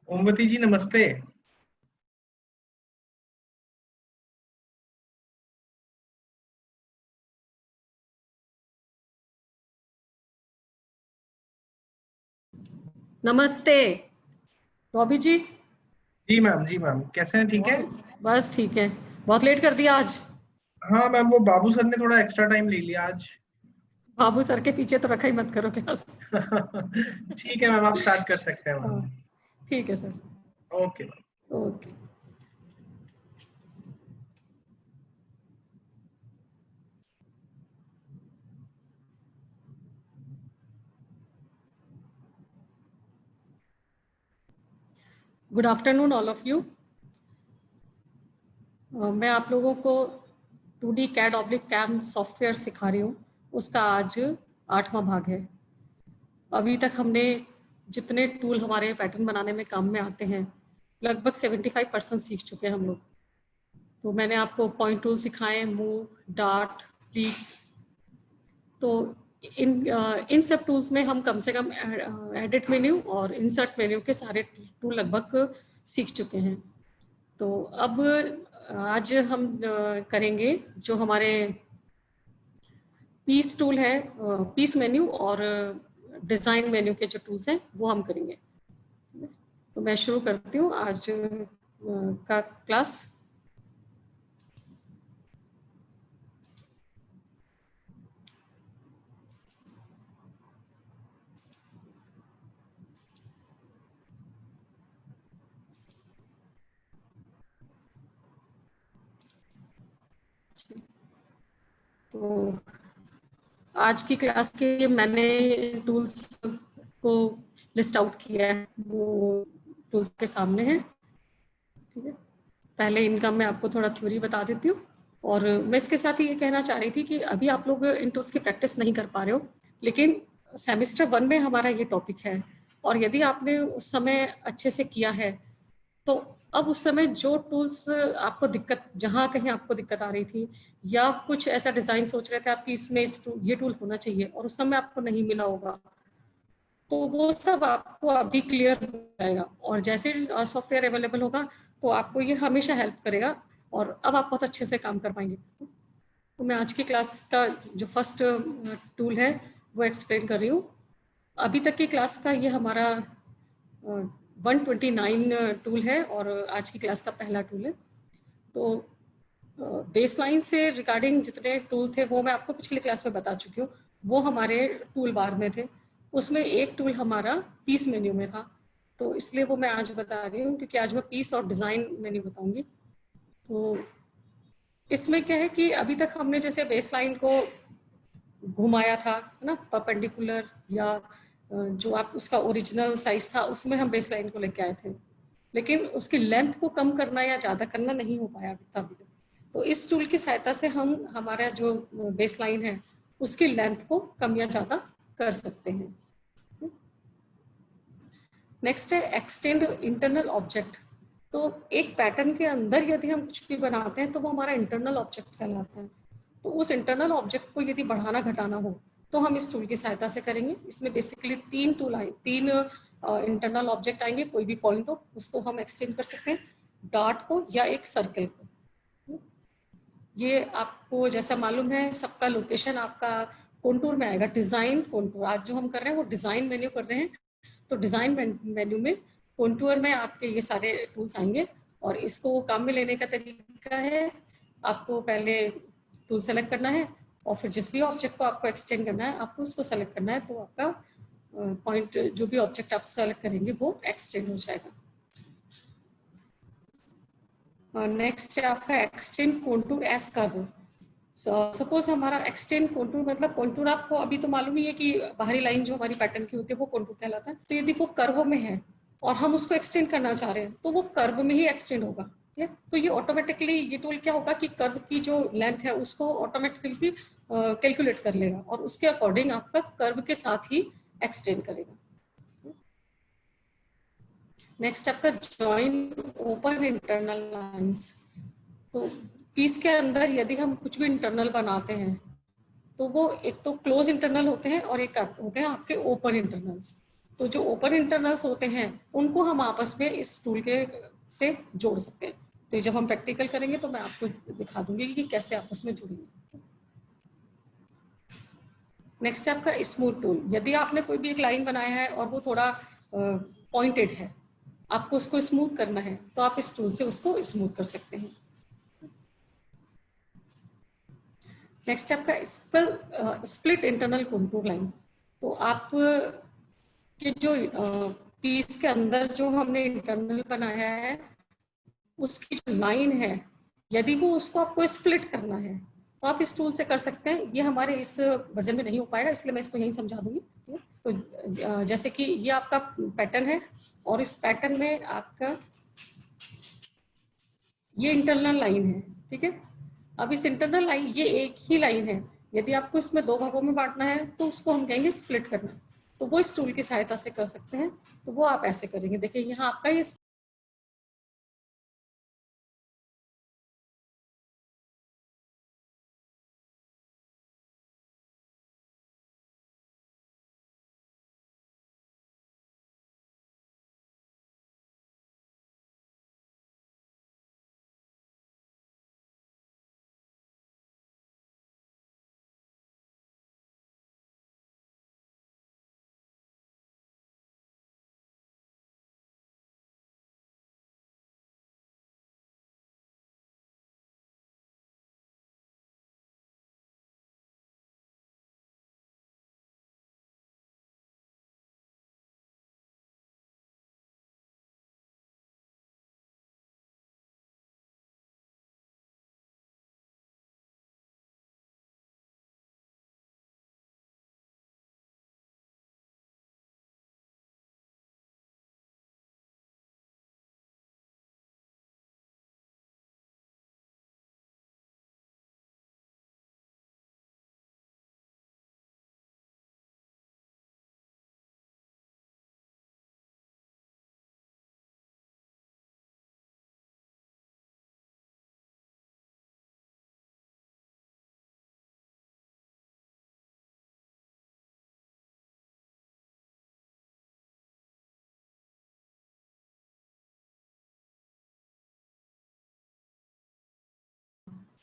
ओमवती जी नमस्ते। नमस्ते रॉबी जी। जी मैम कैसे हैं, ठीक है? बस ठीक है। बहुत लेट कर दिया आज। हाँ मैम, वो बाबू सर ने थोड़ा एक्स्ट्रा टाइम ले लिया आज। बाबू सर के पीछे तो रखा ही मत करो क्लास। ठीक है मैम, आप स्टार्ट कर सकते हैं हाँ, मैम। ठीक है sir. Okay. Okay. Good afternoon all of you. मैं आप लोगों को 2D CAD oblique cam software सिखा रही हूँ। उसका आज 8वां भाग है। अभी तक हमने जितने टूल हमारे पैटर्न बनाने में काम में आते हैं लगभग 75% सीख चुके हैं हम लोग। तो मैंने आपको पॉइंट टूल सिखाए, मूव, डार्ट, प्लीट्स। तो इन सब टूल्स में हम कम से कम एडिट मेन्यू और इंसर्ट मेन्यू के सारे टूल लगभग सीख चुके हैं। तो अब आज हम करेंगे जो हमारे पीस टूल है, पीस मेन्यू और डिज़ाइन मेन्यू के जो टूल्स हैं वो हम करेंगे। तो मैं शुरू करती हूँ आज का क्लास। तो आज की क्लास के लिए मैंने टूल्स को लिस्ट आउट किया है, वो टूल्स के सामने है। ठीक है, पहले इनका मैं आपको थोड़ा थ्योरी बता देती हूँ। और मैं इसके साथ ही ये कहना चाह रही थी कि अभी आप लोग इन टूल्स की प्रैक्टिस नहीं कर पा रहे हो, लेकिन सेमेस्टर 1 में हमारा ये टॉपिक है। और यदि आपने उस समय अच्छे से किया है तो अब उस समय जो टूल्स आपको दिक्कत, जहाँ कहीं आपको दिक्कत आ रही थी या कुछ ऐसा डिज़ाइन सोच रहे थे आप कि इसमें ये टूल होना चाहिए और उस समय आपको नहीं मिला होगा, तो वो सब आपको अभी क्लियर हो जाएगा। और जैसे सॉफ्टवेयर अवेलेबल होगा तो आपको ये हमेशा हेल्प करेगा और अब आप बहुत अच्छे से काम कर पाएंगे। तो मैं आज की क्लास का जो फर्स्ट टूल है वो एक्सप्लेन कर रही हूँ। अभी तक की क्लास का ये हमारा 129 टूल है और आज की क्लास का पहला टूल है। तो बेसलाइन से रिगार्डिंग जितने टूल थे वो मैं आपको पिछली क्लास में बता चुकी हूँ, वो हमारे टूल बार में थे। उसमें एक टूल हमारा पीस मेन्यू में था, तो इसलिए वो मैं आज बता रही हूँ क्योंकि आज मैं पीस और डिज़ाइन मेन्यू बताऊंगी। तो इसमें क्या है कि अभी तक हमने जैसे बेसलाइन को घुमाया था, है ना, परपेंडिकुलर या जो आप उसका ओरिजिनल साइज था उसमें हम बेसलाइन को लेके आए थे, लेकिन उसकी लेंथ को कम करना या ज़्यादा करना नहीं हो पाया अभी तक। तो इस टूल की सहायता से हम हमारा जो बेसलाइन है उसकी लेंथ को कम या ज़्यादा कर सकते हैं। नेक्स्ट है एक्सटेंड इंटरनल ऑब्जेक्ट। तो एक पैटर्न के अंदर यदि हम कुछ भी बनाते हैं तो वो हमारा इंटरनल ऑब्जेक्ट कहलाता है। तो उस इंटरनल ऑब्जेक्ट को यदि बढ़ाना घटाना हो तो हम इस टूल की सहायता से करेंगे। इसमें बेसिकली 3 टूल आए, 3 इंटरनल ऑब्जेक्ट आएंगे। कोई भी पॉइंट हो उसको हम एक्सटेंड कर सकते हैं, डॉट को या एक सर्कल को। ये आपको जैसा मालूम है सबका लोकेशन आपका कॉन्टूर में आएगा, डिजाइन कॉन्टूर। आज जो हम कर रहे हैं वो डिजाइन मेन्यू कर रहे हैं, तो डिजाइन मेन्यू में कॉन्टूर में आपके ये सारे टूल्स आएंगे। और इसको काम में लेने का तरीका है, आपको पहले टूल सेलेक्ट करना है और फिर जिस भी ऑब्जेक्ट को आपको एक्सटेंड करना है आपको उसको सेलेक्ट करना है, तो आपका पॉइंट जो भी ऑब्जेक्ट आप सेलेक्ट करेंगे वो एक्सटेंड हो जाएगा। नेक्स्ट है आपका extend contour as curve. Suppose हमारा एक्सटेंड कॉन्टूर मतलब कॉन्टूर आपको अभी तो मालूम ही है कि बाहरी लाइन जो हमारी पैटर्न की होती है वो कॉन्टूर कहलाता है। तो यदि वो कर्व में है और हम उसको एक्सटेंड करना चाह रहे हैं तो वो कर्व में ही एक्सटेंड होगा। ठीक है, तो ये ऑटोमेटिकली ये टूल क्या होगा कि कर्व की जो लेंथ है उसको ऑटोमेटिकली कैलकुलेट कर लेगा और उसके अकॉर्डिंग आपका कर्व के साथ ही एक्सटेंड करेगा। नेक्स्ट आपका जॉइन ओपन इंटरनल लाइंस। तो पीस के अंदर यदि हम कुछ भी इंटरनल बनाते हैं तो वो एक तो क्लोज इंटरनल होते हैं और एक होते हैं आपके ओपन इंटरनल्स। तो जो ओपन इंटरनल्स होते हैं उनको हम आपस में इस टूल के से जोड़ सकते हैं। तो जब हम प्रैक्टिकल करेंगे तो मैं आपको दिखा दूंगी कि कैसे आपस में जुड़ेंगे। नेक्स्ट है आपका स्मूथ टूल। यदि आपने कोई भी एक लाइन बनाया है और वो थोड़ा पॉइंटेड है, आपको उसको स्मूथ करना है, तो आप इस टूल से उसको स्मूथ कर सकते हैं। नेक्स्ट है आपका स्प्लिट इंटरनल कंटूर लाइन। तो आप के जो पीस के अंदर जो हमने इंटरनल बनाया है उसकी जो लाइन है, यदि वो उसको आपको स्प्लिट करना है तो आप इस टूल से कर सकते हैं। ये हमारे इस वर्जन में नहीं हो पाएगा, इसलिए मैं इसको यहीं समझा दूंगी। तो जैसे कि ये आपका पैटर्न है और इस पैटर्न में आपका ये इंटरनल लाइन है, ठीक है। अब इस इंटरनल लाइन, ये एक ही लाइन है, यदि आपको इसमें दो भागों में बांटना है तो उसको हम कहेंगे स्प्लिट करना। तो वो इस टूल की सहायता से कर सकते हैं। तो वो आप ऐसे करेंगे। देखिए यहाँ आपका ये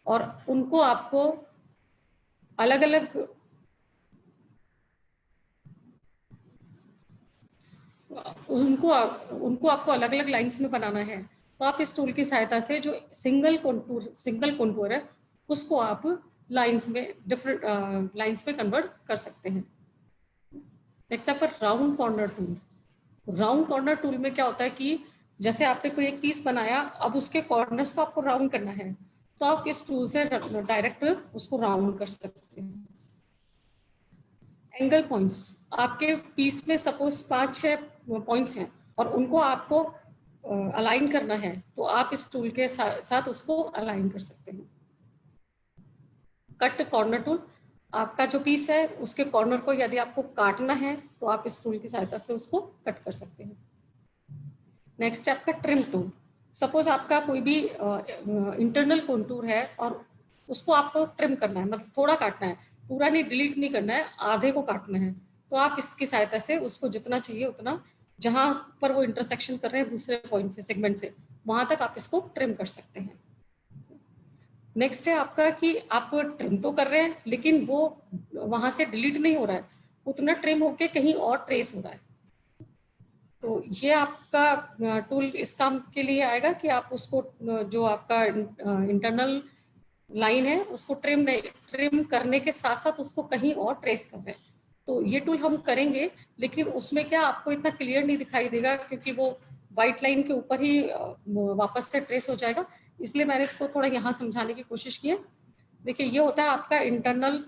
और उनको आपको अलग अलग उनको आपको अलग अलग लाइंस में बनाना है। तो आप इस टूल की सहायता से जो सिंगल कॉन्टूर है उसको आप लाइंस में डिफरेंट लाइंस में कन्वर्ट कर सकते हैं। नेक्स्ट आपका round corner tool. Round corner tool में क्या होता है कि जैसे आपने कोई एक पीस बनाया, अब उसके कॉर्नर्स को आपको राउंड करना है, तो आप इस टूल से डायरेक्ट उसको राउंड कर सकते हैं। एंगल पॉइंट्स, आपके पीस में सपोज 5-6 पॉइंट्स हैं और उनको आपको अलाइन करना है, तो आप इस टूल के साथ उसको अलाइन कर सकते हैं। कट कॉर्नर टूल, आपका जो पीस है उसके कॉर्नर को यदि आपको काटना है तो आप इस टूल की सहायता से उसको कट कर सकते हैं। नेक्स्ट है आपका ट्रिम टूल। सपोज आपका कोई भी इंटरनल कॉन्टूर है और उसको आपको ट्रिम करना है, मतलब थोड़ा काटना है, पूरा नहीं, डिलीट नहीं करना है, आधे को काटना है, तो आप इसकी सहायता से उसको जितना चाहिए उतना, जहां पर वो इंटरसेक्शन कर रहे हैं दूसरे पॉइंट से, सेगमेंट से, वहां तक आप इसको ट्रिम कर सकते हैं। नेक्स्ट है आपका कि आप ट्रिम तो कर रहे हैं लेकिन वो वहां से डिलीट नहीं हो रहा है, उतना ट्रिम होके कहीं और ट्रेस हो रहा है। तो ये आपका टूल इस काम के लिए आएगा कि आप उसको जो आपका इंटरनल लाइन है उसको ट्रिम करने के साथ साथ उसको कहीं और ट्रेस कर रहे हैं। तो ये टूल हम करेंगे, लेकिन उसमें क्या आपको इतना क्लियर नहीं दिखाई देगा क्योंकि वो वाइट लाइन के ऊपर ही वापस से ट्रेस हो जाएगा, इसलिए मैंने इसको थोड़ा यहाँ समझाने की कोशिश की है। देखिए ये होता है आपका इंटरनल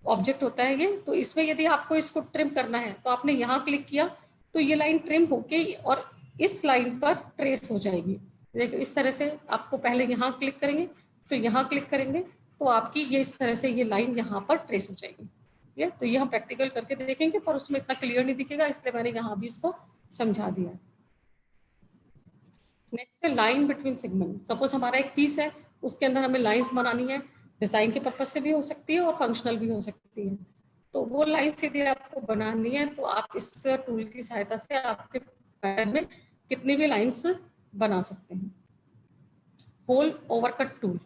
ऑब्जेक्ट होता है ये। तो इसमें यदि आपको इसको ट्रिम करना है तो आपने यहाँ क्लिक किया तो ये लाइन ट्रिम होके और इस लाइन पर ट्रेस हो जाएगी। देखिए इस तरह से आपको पहले यहाँ क्लिक करेंगे, फिर यहाँ क्लिक करेंगे, तो आपकी ये इस तरह से ये लाइन यहाँ पर ट्रेस हो जाएगी। ये तो ये हम प्रैक्टिकल करके देखेंगे, पर उसमें इतना क्लियर नहीं दिखेगा, इसलिए मैंने यहाँ भी इसको समझा दिया। नेक्स्ट है लाइन बिटवीन सेगमेंट। सपोज हमारा एक पीस है, उसके अंदर हमें लाइंस बनानी है, डिजाइन के पर्पज से भी हो सकती है और फंक्शनल भी हो सकती है। तो वो लाइन्स यदि आपको बनानी है तो आप इस टूल की सहायता से आपके पैटर्न में कितनी भी लाइन्स बना सकते हैं। होल ओवरकट टूल,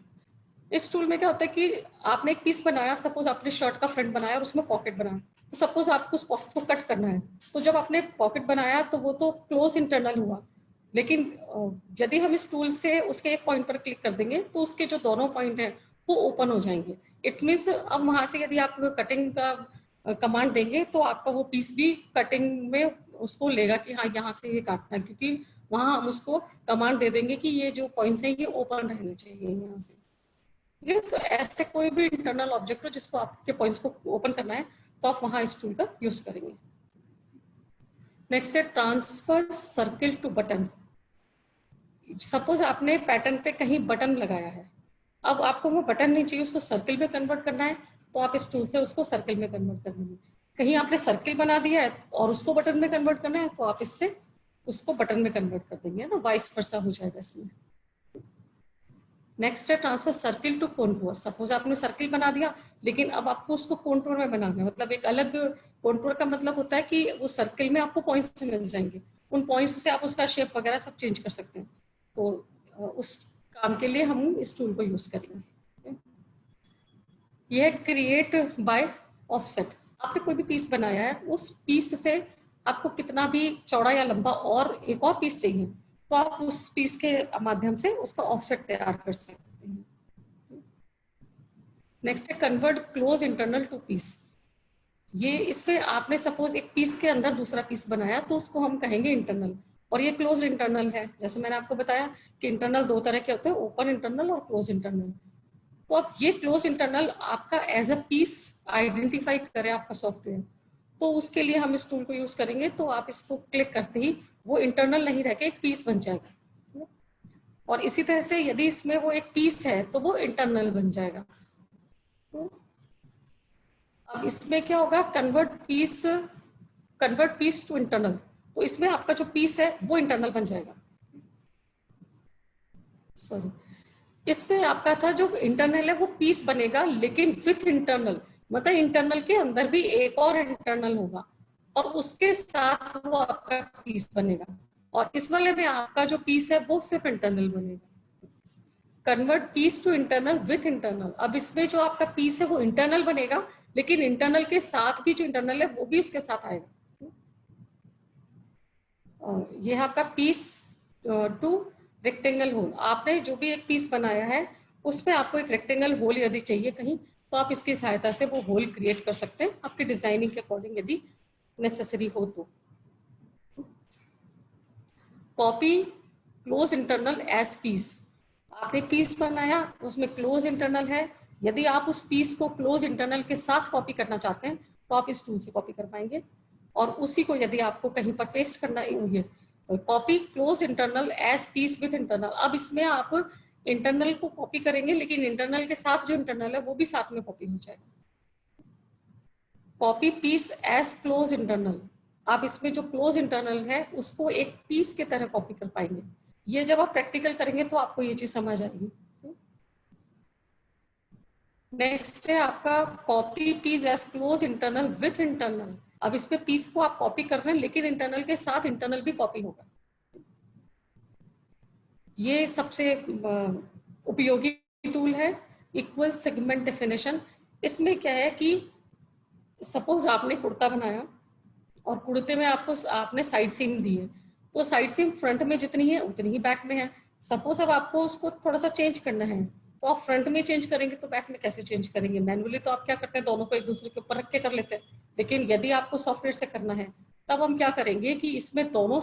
इस टूल में क्या होता है कि आपने एक पीस बनाया, सपोज आपने शर्ट का फ्रंट बनाया और उसमें पॉकेट बनाया, तो सपोज आपको उस पॉकेट को कट करना है, तो जब आपने पॉकेट बनाया तो वो तो क्लोज इंटरनल हुआ, लेकिन यदि हम इस टूल से उसके एक पॉइंट पर क्लिक कर देंगे तो उसके जो दोनों पॉइंट हैं वो ओपन हो जाएंगे। इट मीन्स अब वहां से यदि आप कटिंग का कमांड देंगे तो आपका वो पीस भी कटिंग में उसको लेगा कि हाँ यहाँ से ये काटना है, क्योंकि वहां हम उसको कमांड दे देंगे कि ये जो पॉइंट्स हैं ये ओपन रहने चाहिए यहाँ से। ठीक है, तो ऐसे कोई भी इंटरनल ऑब्जेक्ट हो जिसको आपके पॉइंट्स को ओपन करना है तो आप वहां इस टूल का यूज करेंगे। नेक्स्ट है transfer circle to button. Suppose आपने पैटर्न पे कहीं बटन लगाया है, अब आपको वो बटन नहीं चाहिए, उसको सर्किल में कन्वर्ट करना है, तो आप इस टूल से उसको सर्किल में कन्वर्ट कर देंगे। कहीं आपने सर्किल बना दिया है और उसको बटन में कन्वर्ट करना है तो आप इससे उसको बटन में कन्वर्ट कर देंगे ना, वाइस वर्सा हो जाएगा इसमें। नेक्स्ट है transfer circle to contour. Suppose आपने सर्किल बना दिया लेकिन अब आपको उसको कॉन्टूर में बनाना है, मतलब एक अलग कॉन्टूर का मतलब होता है कि वो सर्किल में आपको पॉइंट्स मिल जाएंगे, उन पॉइंट्स से आप उसका शेप वगैरह सब चेंज कर सकते हैं। तो उस काम के लिए हम इस टूल को यूज करेंगे। ये क्रिएट बाय ऑफसेट। आपने कोई भी पीस बनाया है, उस पीस से आपको कितना भी चौड़ा या लंबा और एक और पीस चाहिए तो आप उस पीस के माध्यम से उसका ऑफसेट तैयार कर सकते हैं। नेक्स्ट है convert close internal to piece. ये इसमें आपने सपोज एक पीस के अंदर दूसरा पीस बनाया तो उसको हम कहेंगे इंटरनल, और ये क्लोज इंटरनल है। जैसे मैंने आपको बताया कि इंटरनल दो तरह के होते हैं, ओपन इंटरनल और क्लोज इंटरनल। तो अब ये क्लोज इंटरनल आपका एज अ पीस आइडेंटिफाई करे आपका सॉफ्टवेयर, तो उसके लिए हम इस टूल को यूज करेंगे। तो आप इसको क्लिक करते ही वो इंटरनल नहीं रह के एक पीस बन जाएगा, और इसी तरह से यदि इसमें वो एक पीस है तो वो इंटरनल बन जाएगा। अब इसमें क्या होगा, कन्वर्ट पीस टू इंटरनल, तो इसमें आपका जो पीस है वो इंटरनल बन जाएगा। सॉरी, इसमें आपका था जो इंटरनल है वो पीस बनेगा लेकिन विथ इंटरनल, मतलब इंटरनल के अंदर भी एक और इंटरनल होगा और उसके साथ वो आपका पीस बनेगा, और इस वाले में आपका जो पीस है वो सिर्फ इंटरनल बनेगा। Convert piece to internal with internal. अब इसमें जो आपका पीस है वो इंटरनल बनेगा लेकिन इंटरनल के साथ भी जो इंटरनल है वो भी उसके साथ आएगा। ये है आपका पीस टू रेक्टेंगल होल। आपने जो भी एक पीस बनाया है उसमें आपको एक रेक्टेंगल होल यदि चाहिए कहीं तो आप इसकी सहायता से वो होल क्रिएट कर सकते हैं आपकी डिजाइनिंग के अकॉर्डिंग यदि नेसेसरी हो तो। Copy close internal as piece. आपने पीस बनाया उसमें क्लोज इंटरनल है, यदि आप उस पीस को क्लोज इंटरनल के साथ कॉपी करना चाहते हैं तो आप इस टूल से कॉपी कर पाएंगे, और उसी को यदि आपको कहीं पर पेस्ट करना है तो copy close internal as piece with internal. अब इसमें आप इंटरनल को कॉपी करेंगे लेकिन इंटरनल के साथ जो इंटरनल है वो भी साथ में कॉपी हो जाएगा। Copy piece as close internal. आप इसमें जो क्लोज इंटरनल है उसको एक पीस की तरह कॉपी कर पाएंगे। ये जब आप प्रैक्टिकल करेंगे तो आपको ये चीज समझ आएगी। नेक्स्ट है आपका copy piece as close internal with internal. अब इसमें पीस को आप कॉपी कर रहे हैं लेकिन इंटरनल के साथ इंटरनल भी कॉपी होगा। ये सबसे उपयोगी टूल है इक्वल सेगमेंट डेफिनेशन। इसमें क्या है कि सपोज आपने कुर्ता बनाया और कुर्ते में आपने साइड सीम दी है, तो साइड सीम फ्रंट में जितनी है उतनी ही बैक में है। सपोज अब आपको उसको थोड़ा सा चेंज करना है तो आप फ्रंट में चेंज करेंगे तो बैक में कैसे चेंज करेंगे? मैनुअली तो आप क्या करते हैं, दोनों को एक दूसरे के ऊपर रख के कर लेते हैं, लेकिन यदि आपको सॉफ्टवेयर से करना है तब हम क्या करेंगे कि इसमें दोनों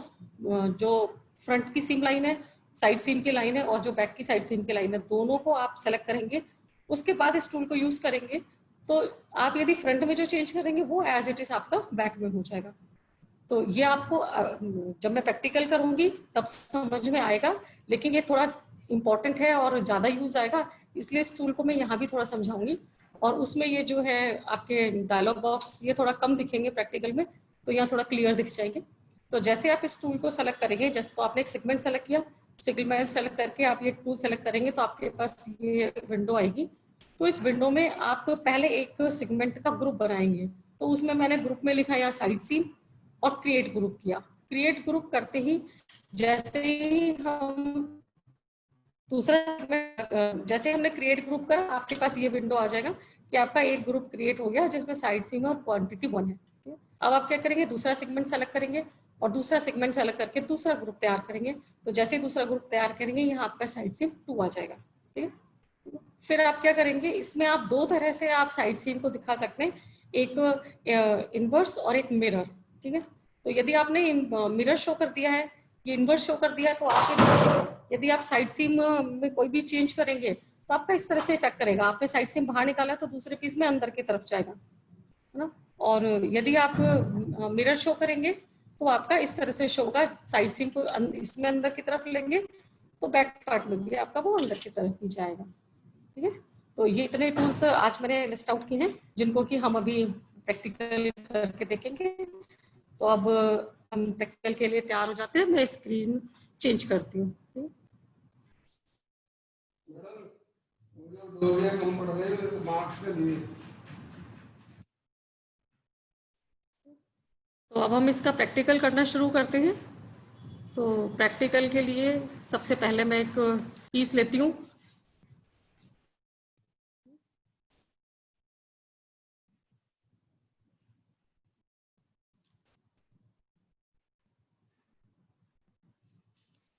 जो फ्रंट की सीम लाइन है, साइड सीम की लाइन है, और जो बैक की साइड सीम की लाइन है, दोनों को आप सेलेक्ट करेंगे। उसके बाद इस टूल को यूज करेंगे तो आप यदि फ्रंट में जो चेंज करेंगे वो एज इट इज आपका बैक में हो जाएगा। तो ये आपको जब मैं प्रैक्टिकल करूंगी तब समझ में आएगा, लेकिन ये थोड़ा इंपॉर्टेंट है और ज़्यादा यूज आएगा, इसलिए इस टूल को मैं यहाँ भी थोड़ा समझाऊंगी। और उसमें ये जो है आपके डायलॉग बॉक्स ये थोड़ा कम दिखेंगे प्रैक्टिकल में, तो यहाँ थोड़ा क्लियर दिख जाएंगे। तो जैसे आप इस टूल को सेलेक्ट करेंगे, जैसे तो आपने एक सेगमेंट सेलेक्ट किया, सेगमेंट सेलेक्ट करके आप ये टूल सेलेक्ट करेंगे तो आपके पास ये विंडो आएगी। तो इस विंडो में आप पहले एक सेगमेंट का ग्रुप बनाएंगे तो उसमें मैंने ग्रुप में लिखा यहाँ साइड सीन और क्रिएट ग्रुप किया। क्रिएट ग्रुप करते ही जैसे ही हम दूसरा जैसे हमने क्रिएट ग्रुप करा, आपके पास ये विंडो आ जाएगा कि आपका एक ग्रुप क्रिएट हो गया जिसमें साइड सीन और क्वांटिटी 1 है। अब आप क्या करेंगे, दूसरा सेगमेंट सेलेक्ट करेंगे और दूसरा सेगमेंट सेलेक्ट करके दूसरा ग्रुप तैयार करेंगे। तो जैसे ही दूसरा ग्रुप तैयार करेंगे, यहाँ आपका साइड सीन 2 आ जाएगा। ठीक है, फिर आप क्या करेंगे, इसमें आप दो तरह से आप साइड सीन को दिखा सकते हैं, एक इनवर्स और एक मिरर। ठीक है, तो यदि आपने मिरर शो कर दिया है, ये इनवर्स शो कर दिया, तो आप यदि आप साइड सीन में कोई भी चेंज करेंगे तो आपका इस तरह से इफेक्ट करेगा। आपने साइड सीन बाहर निकाला तो दूसरे पीस में अंदर की तरफ जाएगा, है ना। और यदि आप मिरर शो करेंगे तो आपका इस तरह से शो होगा, साइड सीन को इसमें अंदर की तरफ लेंगे तो बैक पार्ट में भी आपका वो अंदर की तरफ ही जाएगा। ठीक है, तो ये इतने टूल्स आज मैंने लिस्ट आउट किए हैं जिनको कि हम अभी प्रैक्टिकल करके देखेंगे। तो अब हम प्रैक्टिकल के लिए तैयार हो जाते हैं। मैं स्क्रीन चेंज करती हूँ। तो अब हम इसका प्रैक्टिकल करना शुरू करते हैं। तो प्रैक्टिकल के लिए सबसे पहले मैं एक पीस लेती हूँ।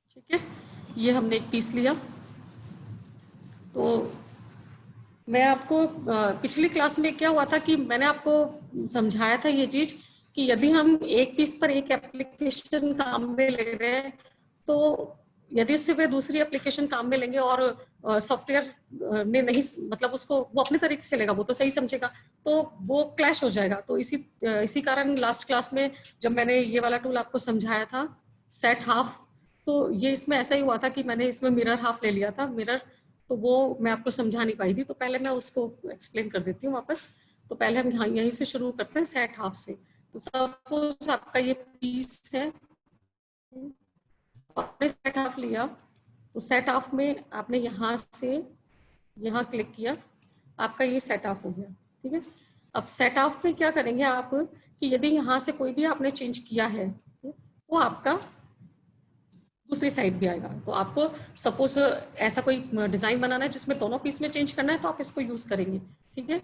ठीक है, ये हमने एक पीस लिया। तो मैं आपको पिछली क्लास में क्या हुआ था कि मैंने आपको समझाया था ये चीज कि यदि हम एक पीस पर एक एप्लीकेशन काम में ले रहे हैं, तो यदि से वे दूसरी एप्लीकेशन काम में लेंगे और सॉफ्टवेयर ने नहीं, मतलब उसको वो अपने तरीके से लेगा, वो तो सही समझेगा, तो वो क्लैश हो जाएगा। तो इसी कारण लास्ट क्लास में जब मैंने ये वाला टूल आपको समझाया था सेट हाफ, तो ये इसमें ऐसा ही हुआ था कि मैंने इसमें मिरर हाफ ले लिया था। मिरर तो वो मैं आपको समझा नहीं पाई थी, तो पहले मैं उसको एक्सप्लेन कर देती हूँ वापस। तो पहले हम यहाँ यहीं से शुरू करते हैं सेट हाफ से। तो सपोज आपका ये पीस है, आपने सेट हाफ लिया, तो सेट हाफ में आपने यहाँ से यहाँ क्लिक किया, आपका ये सेट ऑफ हो गया। ठीक है, अब सेट ऑफ में क्या करेंगे आप कि यदि यहाँ से कोई भी आपने चेंज किया है तो आपका दूसरी साइड भी आएगा। तो आपको सपोज ऐसा कोई डिजाइन बनाना है जिसमें दोनों पीस में चेंज करना है, तो आप इसको यूज करेंगे। ठीक है,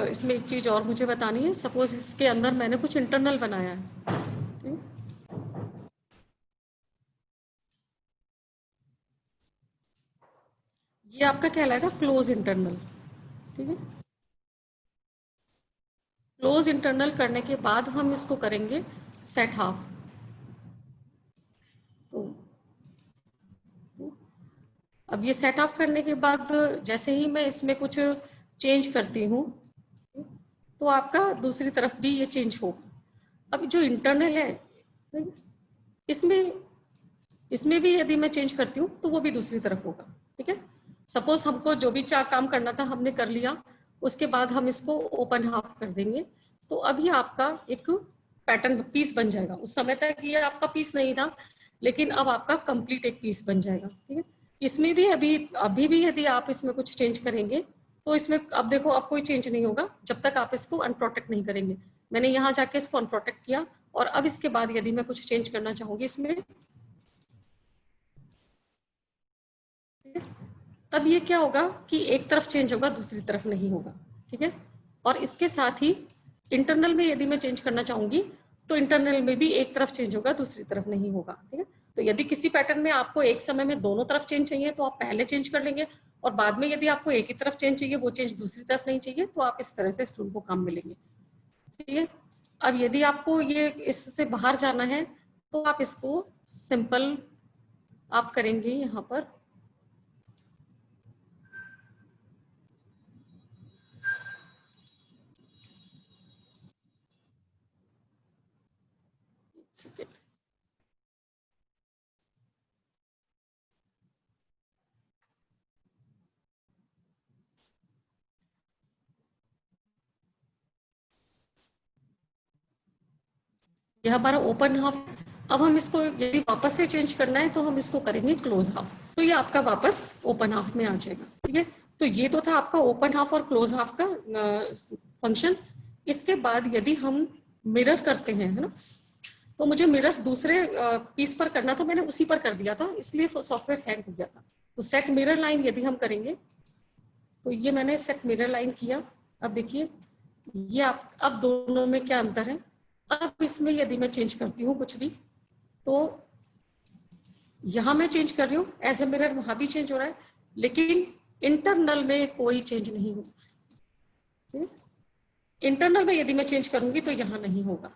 इसमें एक चीज और मुझे बतानी है। सपोज इसके अंदर मैंने कुछ इंटरनल बनाया है, ये आपका कहलाएगा क्लोज इंटरनल। ठीक है, क्लोज इंटरनल करने के बाद हम इसको करेंगे सेट हाफ। तो अब ये सेट ऑफ करने के बाद जैसे ही मैं इसमें कुछ चेंज करती हूँ तो आपका दूसरी तरफ भी ये चेंज होगा। अब जो इंटरनल है इसमें इसमें भी यदि मैं चेंज करती हूँ तो वो भी दूसरी तरफ होगा। ठीक है, सपोज हमको जो भी काम करना था हमने कर लिया, उसके बाद हम इसको ओपन हाफ कर देंगे, तो अभी आपका एक पैटर्न पीस बन जाएगा। उस समय तक ये आपका पीस नहीं था, लेकिन अब आपका कंप्लीट एक पीस बन जाएगा। ठीक है, इसमें भी अभी भी यदि आप इसमें कुछ चेंज करेंगे तो इसमें अब देखो अब कोई चेंज नहीं होगा जब तक आप इसको अनप्रोटेक्ट नहीं करेंगे। मैंने यहाँ जाके इसको अनप्रोटेक्ट किया और अब इसके बाद यदि मैं कुछ चेंज करना चाहूंगी इसमें, तब ये क्या होगा कि एक तरफ चेंज होगा दूसरी तरफ नहीं होगा। ठीक है, और इसके साथ ही इंटरनल में यदि मैं चेंज करना चाहूंगी तो इंटरनल में भी एक तरफ चेंज होगा दूसरी तरफ नहीं होगा। ठीक है, तो यदि किसी पैटर्न में आपको एक समय में दोनों तरफ चेंज चाहिए तो आप पहले चेंज कर लेंगे, और बाद में यदि आपको एक ही तरफ चेंज चाहिए, वो चेंज दूसरी तरफ नहीं चाहिए, तो आप इस तरह से इस टूल को काम में लेंगे। ठीक है, अब यदि आपको ये इससे बाहर जाना है तो आप इसको सिंपल आप करेंगे यहाँ पर यह हमारा ओपन हाफ। अब हम इसको यदि वापस से चेंज करना है तो हम इसको करेंगे क्लोज हाफ, तो ये आपका वापस ओपन हाफ में आ जाएगा। ठीक है, तो ये तो था आपका ओपन हाफ और क्लोज हाफ का फंक्शन। इसके बाद यदि हम मिरर करते हैं, है ना, तो मुझे मिरर दूसरे पीस पर करना था, मैंने उसी पर कर दिया था, इसलिए सॉफ्टवेयर हैंग हो गया था। तो सेट मिरर लाइन यदि हम करेंगे, तो ये मैंने सेट मिरर लाइन किया। अब देखिए ये आप, अब दोनों में क्या अंतर है। अब इसमें यदि मैं चेंज करती हूँ कुछ भी, तो यहां मैं चेंज कर रही हूँ एज ए मिरर, वहां भी चेंज हो रहा है, लेकिन इंटरनल में कोई चेंज नहीं होगा। इंटरनल में यदि मैं चेंज करूंगी तो यहाँ नहीं होगा।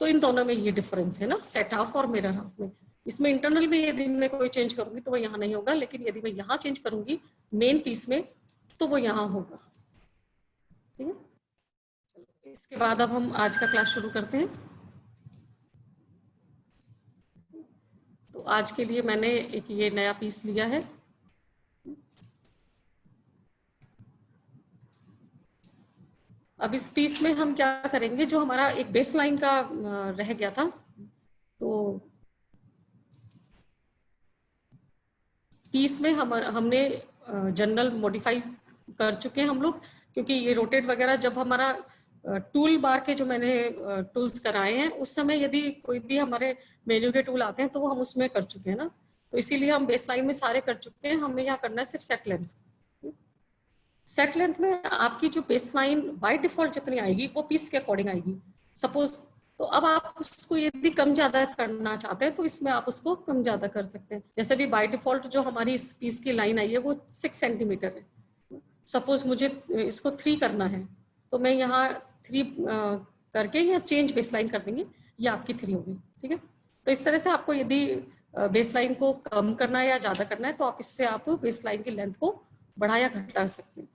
तो इन दोनों में ये डिफरेंस है ना, सेट हाफ और मिरर हाफ में। इसमें इंटरनल में यदि मैं कोई चेंज करूंगी तो वो यहाँ नहीं होगा, लेकिन यदि मैं यहाँ चेंज करूंगी मेन पीस में तो वो यहाँ होगा। ठीक है, इसके बाद अब हम आज का क्लास शुरू करते हैं। तो आज के लिए मैंने एक ये नया पीस लिया है। अब इस पीस में हम क्या करेंगे, जो हमारा एक बेस लाइन का रह गया था, तो पीस में हमने जनरल मॉडिफाई कर चुके हैं हम लोग, क्योंकि ये रोटेट वगैरह जब हमारा टूल बार के जो मैंने टूल्स कराए हैं उस समय यदि कोई भी हमारे मेन्यू के टूल आते हैं तो वो हम उसमें कर चुके हैं ना, तो इसीलिए हम बेस लाइन में सारे कर चुके हैं। हमें यहाँ करना है सिर्फ सेट लेंथ। सेट लेंथ में आपकी जो बेस लाइन बाय डिफॉल्ट जितनी आएगी वो पीस के अकॉर्डिंग आएगी। सपोज, तो अब आप उसको यदि कम ज्यादा करना चाहते हैं तो इसमें आप उसको कम ज्यादा कर सकते हैं। जैसे भी बाय डिफॉल्ट जो हमारी इस पीस की लाइन आई है वो 6 सेंटीमीटर है। सपोज मुझे इसको 3 करना है, तो मैं यहाँ 3 करके या चेंज बेस लाइन कर देंगे, ये आपकी 3 होगी। ठीक है, तो इस तरह से आपको यदि बेस लाइन को कम करना है या ज्यादा करना है तो आप इससे आप बेस लाइन की लेंथ को बढ़ा या घटा सकते हैं।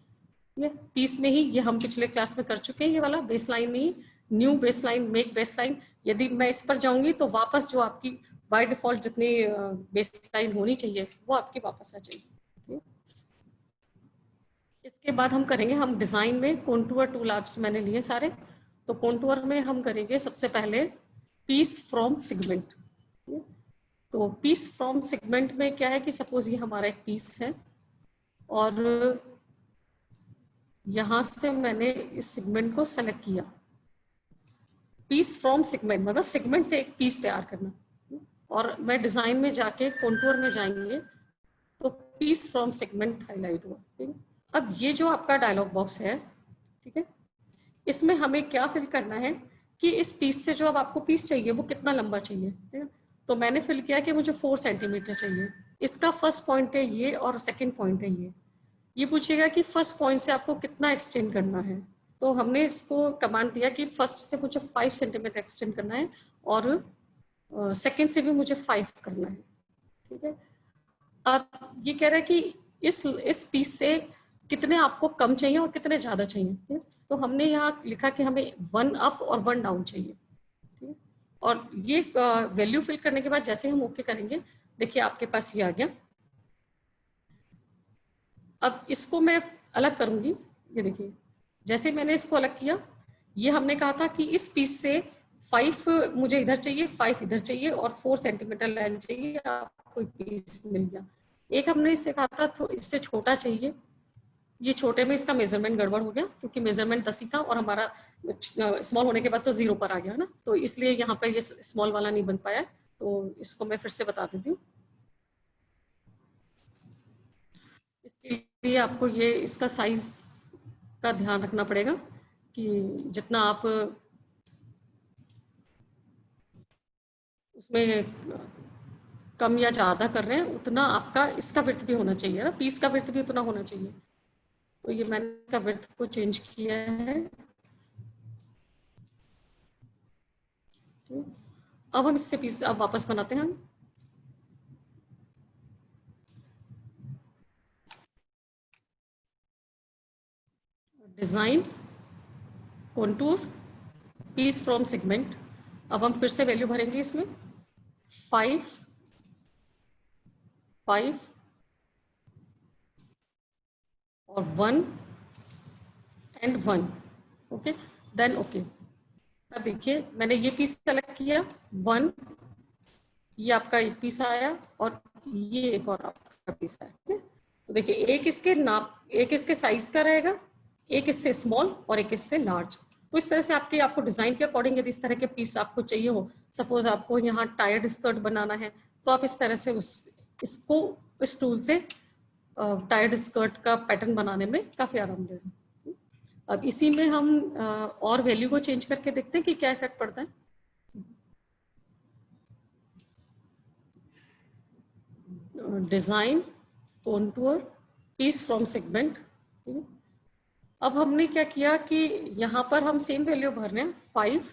ये पीस में ही ये हम पिछले क्लास में कर चुके हैं, ये वाला बेस लाइन में ही new baseline, make baseline. यदि मैं इस पर जाऊंगी तो वापस जो आपकी बाय डिफॉल्ट जितनी बेस लाइन होनी चाहिए वो आपकी वापस आ जाएगी। इसके बाद हम करेंगे, हम डिजाइन में कॉन्टूर टूल आज मैंने लिए सारे। तो कॉन्टूर में हम करेंगे सबसे पहले पीस फ्रॉम सेगमेंट। तो पीस फ्रॉम सेगमेंट में क्या है कि सपोज ये हमारा एक पीस है और यहां से मैंने इस सेगमेंट को सेलेक्ट किया। पीस फ्रॉम सेगमेंट मतलब सेगमेंट से एक पीस तैयार करना। और मैं डिजाइन में जाके कॉन्टूर में जाएंगे तो पीस फ्रॉम सेगमेंट हाईलाइट हुआ। ठीक है, अब ये जो आपका डायलॉग बॉक्स है, ठीक है, इसमें हमें क्या फिल करना है कि इस पीस से जो अब आपको पीस चाहिए वो कितना लंबा चाहिए। ठीक है, तो मैंने फिल किया कि मुझे 4 सेंटीमीटर चाहिए। इसका फर्स्ट पॉइंट है ये और सेकेंड पॉइंट है ये पूछेगा कि फर्स्ट पॉइंट से आपको कितना एक्सटेंड करना है। तो हमने इसको कमांड दिया कि फर्स्ट से मुझे 5 सेंटीमीटर एक्सटेंड करना है और सेकेंड से भी मुझे 5 करना है। ठीक है, अब ये कह रहा है कि इस पीस से कितने आपको कम चाहिए और कितने ज्यादा चाहिए। तो हमने यहाँ लिखा कि हमें 1 अप और 1 डाउन चाहिए। ठीक है, और ये वैल्यू फिल करने के बाद जैसे हम ओके करेंगे, देखिए आपके पास ये आ गया। अब इसको मैं अलग करूंगी, ये देखिए जैसे मैंने इसको अलग किया, ये हमने कहा था कि इस पीस से 5 मुझे इधर चाहिए, 5 इधर चाहिए और 4 सेंटीमीटर लाइन चाहिए, आपको एक पीस मिल गया। एक हमने इससे कहा था तो इससे छोटा चाहिए, ये छोटे में इसका मेजरमेंट गड़बड़ हो गया क्योंकि मेजरमेंट 10 ही था और हमारा स्मॉल होने के बाद तो 0 पर आ गया ना, तो इसलिए यहाँ पर ये स्मॉल वाला नहीं बन पाया। तो इसको मैं फिर से बता देती हूँ। इसके लिए आपको ये इसका साइज का ध्यान रखना पड़ेगा कि जितना आप उसमें कम या ज़्यादा कर रहे हैं उतना आपका इसका विड्थ भी होना चाहिए ना, पीस का विड्थ भी उतना होना चाहिए। तो ये मैंने इसका विड्थ को चेंज किया है। अब हम इससे पीस अब वापस बनाते हैं। हम design, contour, piece from segment. अब हम फिर से वैल्यू भरेंगे इसमें 5 5 और 1 एंड 1। Okay, then okay. अब देखिए मैंने ये पीस सेलेक्ट किया 1, ये आपका एक पीस आया और ये एक और आपका पीस आया। ठीक है, तो देखिए एक इसके साइज का रहेगा, एक इससे स्मॉल और एक इससे लार्ज। तो इस तरह से आपको डिजाइन के अकॉर्डिंग यदि इस तरह के पीस आपको चाहिए हो, सपोज आपको यहाँ टायर्ड स्कर्ट बनाना है, तो आप इस तरह से इसको इस टूल से टायर्ड स्कर्ट का पैटर्न बनाने में काफी आराम देगा। अब इसी में हम और वैल्यू को चेंज करके देखते हैं कि क्या इफेक्ट पड़ता है। Design, contour, piece from segment. अब हमने क्या किया कि यहां पर हम सेम वैल्यू भर रहे हैं 5,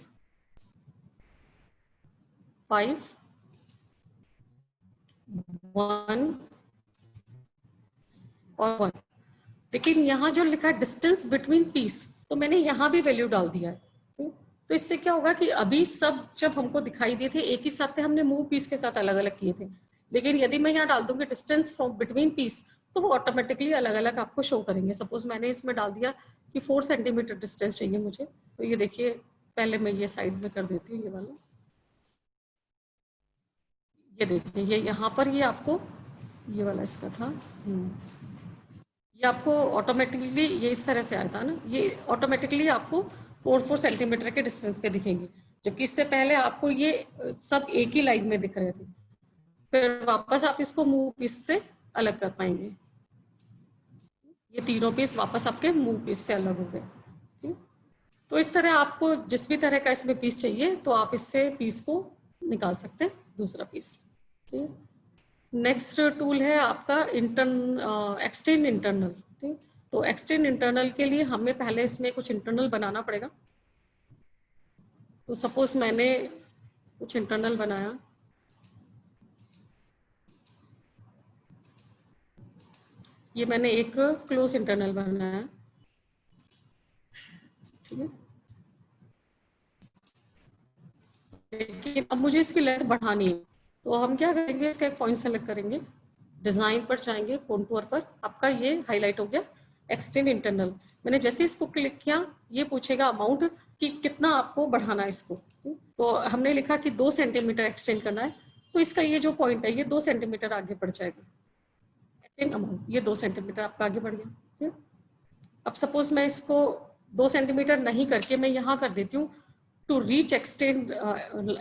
5, 1 और 1। लेकिन यहाँ जो लिखा है डिस्टेंस बिटवीन पीस, तो मैंने यहाँ भी वैल्यू डाल दिया है। तो इससे क्या होगा कि अभी सब जब हमको दिखाई दिए थे एक ही साथ थे, हमने मूव पीस के साथ अलग अलग किए थे, लेकिन यदि मैं यहाँ डाल दूंगी डिस्टेंस फ्रॉम बिटवीन पीस, तो वो ऑटोमेटिकली अलग अलग आपको शो करेंगे। सपोज मैंने इसमें डाल दिया कि 4 सेंटीमीटर डिस्टेंस चाहिए मुझे, तो ये देखिए पहले मैं ये साइड में कर देती हूँ, ये वाला, ये देखिए ये यहाँ पर ये आपको ये वाला इसका था, ये आपको ऑटोमेटिकली ये इस तरह से आया था ना, ये ऑटोमेटिकली आपको 4 सेंटीमीटर के डिस्टेंस पे दिखेंगे, जबकि इससे पहले आपको ये सब एक ही लाइन में दिख रहे थे। फिर वापस आप इसको मूव पीस से अलग कर पाएंगे, ये तीनों पीस वापस आपके मूव पीस से अलग हो गए। तो इस तरह आपको जिस भी तरह का इसमें पीस चाहिए तो आप इससे पीस को निकाल सकते हैं, दूसरा पीस। नेक्स्ट टूल है आपका एक्सटेंड इंटरनल। ठीक, तो एक्सटेंड इंटरनल के लिए हमें पहले इसमें कुछ इंटरनल बनाना पड़ेगा। तो सपोज मैंने कुछ इंटरनल बनाया, ये मैंने एक क्लोज इंटरनल बनाया, ठीक है। लेकिन अब मुझे इसकी लेंथ बढ़ानी है, तो हम क्या करेंगे, इसका एक पॉइंट सेलेक्ट करेंगे, डिजाइन पर जाएंगे, कॉन्टूर पर, आपका ये हाईलाइट हो गया एक्सटेंड इंटरनल। मैंने जैसे इसको क्लिक किया, ये पूछेगा अमाउंट कि कितना आपको बढ़ाना है इसको। तो हमने लिखा कि 2 सेंटीमीटर एक्सटेंड करना है, तो इसका ये जो पॉइंट है ये 2 सेंटीमीटर आगे बढ़ जाएगा, एक्सटेंड अमाउंट, ये 2 सेंटीमीटर आपका आगे बढ़ गया। अब सपोज मैं इसको 2 सेंटीमीटर नहीं करके मैं यहाँ कर देती हूँ to reach extend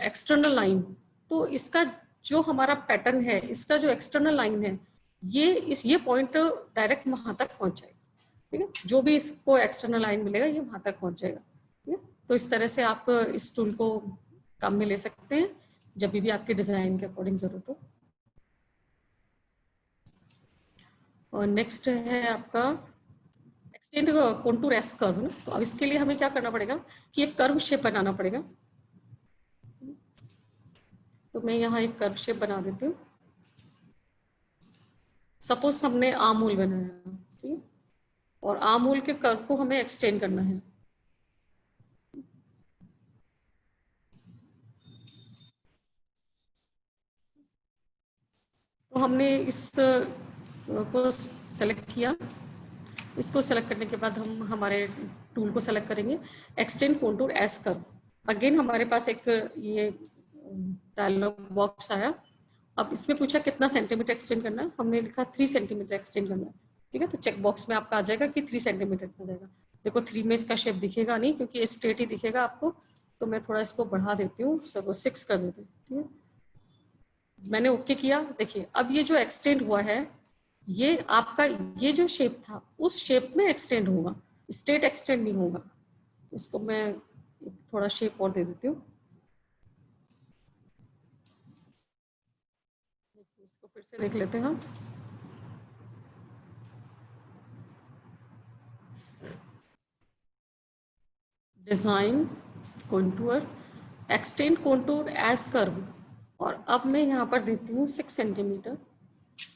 external line, तो इसका जो हमारा पैटर्न है, इसका जो एक्सटर्नल लाइन है, ये पॉइंट डायरेक्ट वहां तक पहुंच जाएगा। ठीक है, जो भी इसको एक्सटर्नल लाइन मिलेगा ये वहां तक पहुंच जाएगा। ठीक है, तो इस तरह से आप इस टूल को काम में ले सकते हैं जब भी आपके डिजाइन के अकॉर्डिंग जरूरत हो। और नेक्स्ट है आपका एक्सटेंड कॉन्टूर एस कर्व ना। तो अब इसके लिए हमें क्या करना पड़ेगा कि एक कर्व शेप बनाना पड़ेगा। तो मैं यहाँ एक कर्व शेप बना देती हूँ। सपोज हमने आमूल बनाया, ठीक है, और आमूल के कर्व को हमें एक्सटेंड करना है। तो हमने इस को सेलेक्ट किया, इसको सेलेक्ट करने के बाद हम हमारे टूल को सेलेक्ट करेंगे, extend contour S curve. Again हमारे पास एक ये डायलॉग बॉक्स आया। अब इसमें पूछा कितना सेंटीमीटर एक्सटेंड करना है, हमने लिखा 3 सेंटीमीटर एक्सटेंड करना है। ठीक है, तो चेक बॉक्स में आपका आ जाएगा कि 3 सेंटीमीटर का जाएगा। देखो 3 में इसका शेप दिखेगा नहीं, क्योंकि ये स्ट्रेट ही दिखेगा आपको, तो मैं थोड़ा इसको बढ़ा देती हूँ, सपोज 6 कर देते हैं। ठीक है, मैंने ओके किया। देखिए अब ये जो एक्सटेंड हुआ है, ये आपका ये जो शेप था उस शेप में एक्सटेंड होगा, स्ट्रेट एक्सटेंड नहीं होगा। इसको मैं थोड़ा शेप और दे देती हूँ, इसको फिर से देख लेते हैं हम। Design, contour, extend contour as curve, और अब मैं यहाँ पर देती हूँ 6 सेंटीमीटर।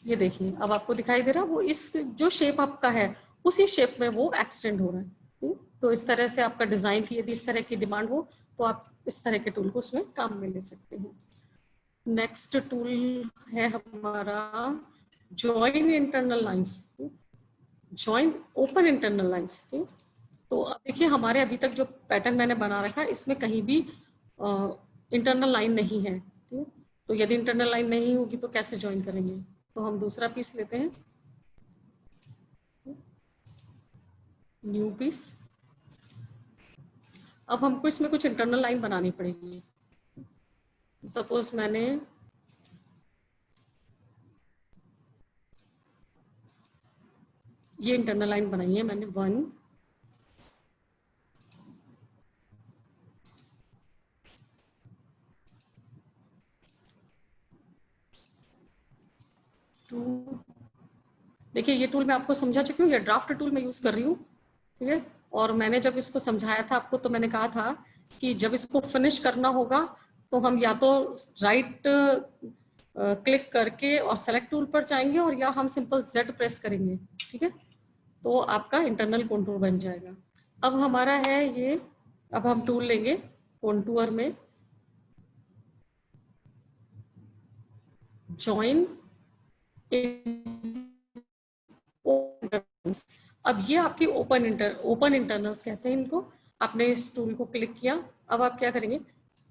ये देखिए अब आपको दिखाई दे रहा है, वो इस जो शेप आपका है उसी शेप में वो एक्सटेंड हो रहा है। तो इस तरह से आपका डिजाइन की यदि इस तरह की डिमांड हो तो आप इस तरह के टूल को उसमें काम में ले सकते हैं। नेक्स्ट टूल है हमारा join internal lines, join open internal lines. ठीक, तो अब देखिए हमारे अभी तक जो पैटर्न मैंने बना रखा है इसमें कहीं भी इंटरनल लाइन नहीं है। ठीक, तो यदि इंटरनल लाइन नहीं होगी तो कैसे ज्वाइन करेंगे, तो हम दूसरा पीस लेते हैं। New piece. अब हमको इसमें कुछ इंटरनल लाइन बनानी पड़ेगी। सपोज मैंने ये इंटरनल लाइन बनाई है, मैंने 1 2। देखिए ये टूल मैं आपको समझा चुकी हूँ, ये ड्राफ्ट टूल मैं यूज कर रही हूँ, ठीक है। और मैंने जब इसको समझाया था आपको तो मैंने कहा था कि जब इसको फिनिश करना होगा तो हम या तो राइट क्लिक करके और सेलेक्ट टूल पर जाएंगे और या हम सिंपल Z प्रेस करेंगे, ठीक है। तो आपका इंटरनल कॉन्टूर बन जाएगा। अब हमारा है ये, अब हम टूल लेंगे कॉन्टूर में जॉइन। अब ये आपकी ओपन इंटरनल्स कहते हैं इनको। आपने इस टूल को क्लिक किया, अब आप क्या करेंगे,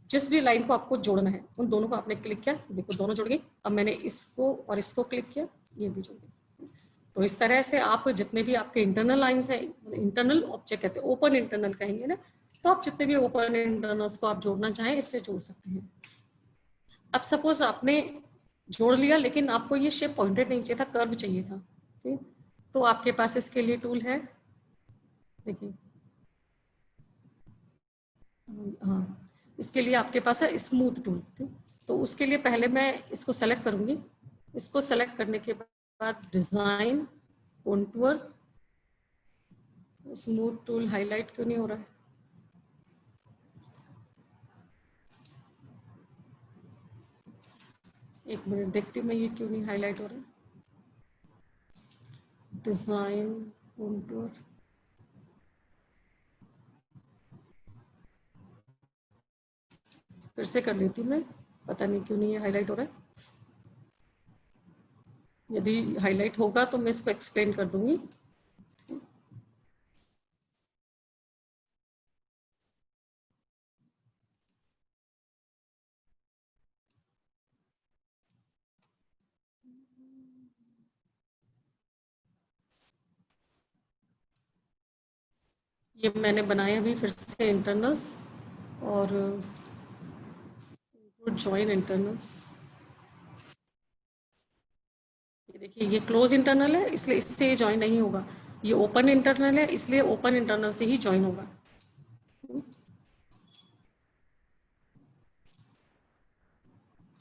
जिस भी लाइन को आपको जोड़ना है उन दोनों को आपने क्लिक किया, देखो दोनों जुड़ गई। अब मैंने इसको और इसको क्लिक किया, ये भी जुड़ गई। तो इस तरह से आप जितने भी आपके इंटरनल लाइंस है, इंटरनल ऑब्जेक्ट कहते हैं, ओपन इंटरनल कहेंगे ना, तो आप जितने भी ओपन इंटरनल्स को आप जोड़ना चाहें इससे जोड़ सकते हैं। अब सपोज आपने जोड़ लिया लेकिन आपको ये शेप पॉइंटेड नहीं चाहिए था, कर्व चाहिए था, ठीक। तो आपके पास इसके लिए टूल है, देखिए, हाँ, इसके लिए आपके पास है स्मूथ टूल, ठीक। तो उसके लिए पहले मैं इसको सेलेक्ट करूंगी। इसको सेलेक्ट करने के बाद design, contour, smooth tool highlight क्यों नहीं हो रहा है? एक मिनट देखती हूँ मैं, ये क्यों नहीं हाईलाइट हो रहा है। डिजाइन, कॉन्टूर, फिर से कर लेती हूँ मैं, पता नहीं क्यों नहीं ये हाईलाइट हो रहा है। यदि हाईलाइट होगा तो मैं इसको एक्सप्लेन कर दूंगी। ये मैंने बनाया अभी फिर से इंटरनल्स और जॉइन इंटरनल्स। ये देखिए ये क्लोज इंटरनल है इसलिए इससे ये ज्वाइन नहीं होगा। ये ओपन इंटरनल है इसलिए ओपन इंटरनल से ही ज्वाइन होगा।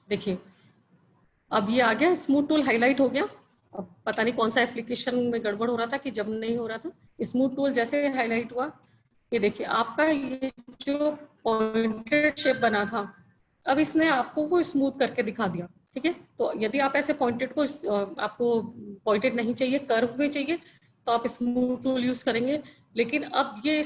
देखिए अब ये आ गया, स्मूथ टूल हाईलाइट हो गया। अब पता नहीं कौन सा एप्लीकेशन में गड़बड़ हो रहा था कि जब नहीं हो रहा था। स्मूथ टूल जैसे हाईलाइट हुआ, ये देखिए आपका ये जो पॉइंटेड शेप बना था, अब इसने आपको वो स्मूथ करके दिखा दिया, ठीक है। तो यदि आप ऐसे पॉइंटेड को आपको पॉइंटेड नहीं चाहिए, कर्व में चाहिए, तो आप स्मूथ टूल यूज करेंगे। लेकिन अब ये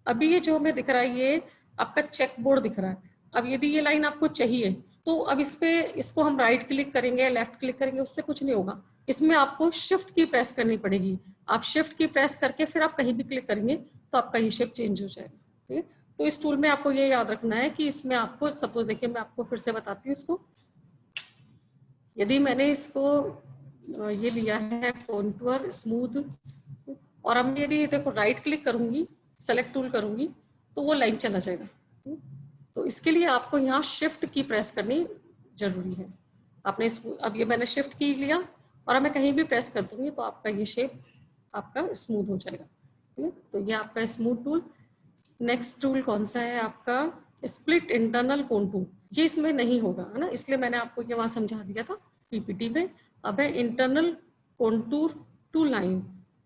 अभी ये जो हमें दिख रहा है ये आपका चेक बोर्ड दिख रहा है। अब यदि ये लाइन आपको चाहिए तो अब इस पे इसको हम राइट क्लिक करेंगे, लेफ्ट क्लिक करेंगे, उससे कुछ नहीं होगा। इसमें आपको शिफ्ट की प्रेस करनी पड़ेगी। आप शिफ्ट की प्रेस करके फिर आप कहीं भी क्लिक करेंगे तो आपका ये शेप चेंज हो जाएगा, ठीक है। तो इस टूल में आपको ये याद रखना है कि इसमें आपको सपोज देखिए मैं आपको फिर से बताती हूँ इसको। यदि मैंने इसको ये लिया है कॉन्टूर स्मूथ, और अब यदि देखो राइट क्लिक करूंगी, सेलेक्ट टूल करूंगी, तो वो लाइन चला जाएगा। तो इसके लिए आपको यहाँ शिफ्ट की प्रेस करनी जरूरी है। आपने अब ये मैंने शिफ्ट की लिया और अब मैं कहीं भी प्रेस कर दूंगी तो आपका ये शेप आपका स्मूथ हो जाएगा, ठीक है। तो ये आपका स्मूथ टूल। नेक्स्ट टूल कौन सा है आपका, स्प्लिट इंटरनल कॉन्टूर। ये इसमें नहीं होगा, है ना, इसलिए मैंने आपको ये वहां समझा दिया था पीपीटी में। अब है इंटरनल कॉन्टूर टू लाइन।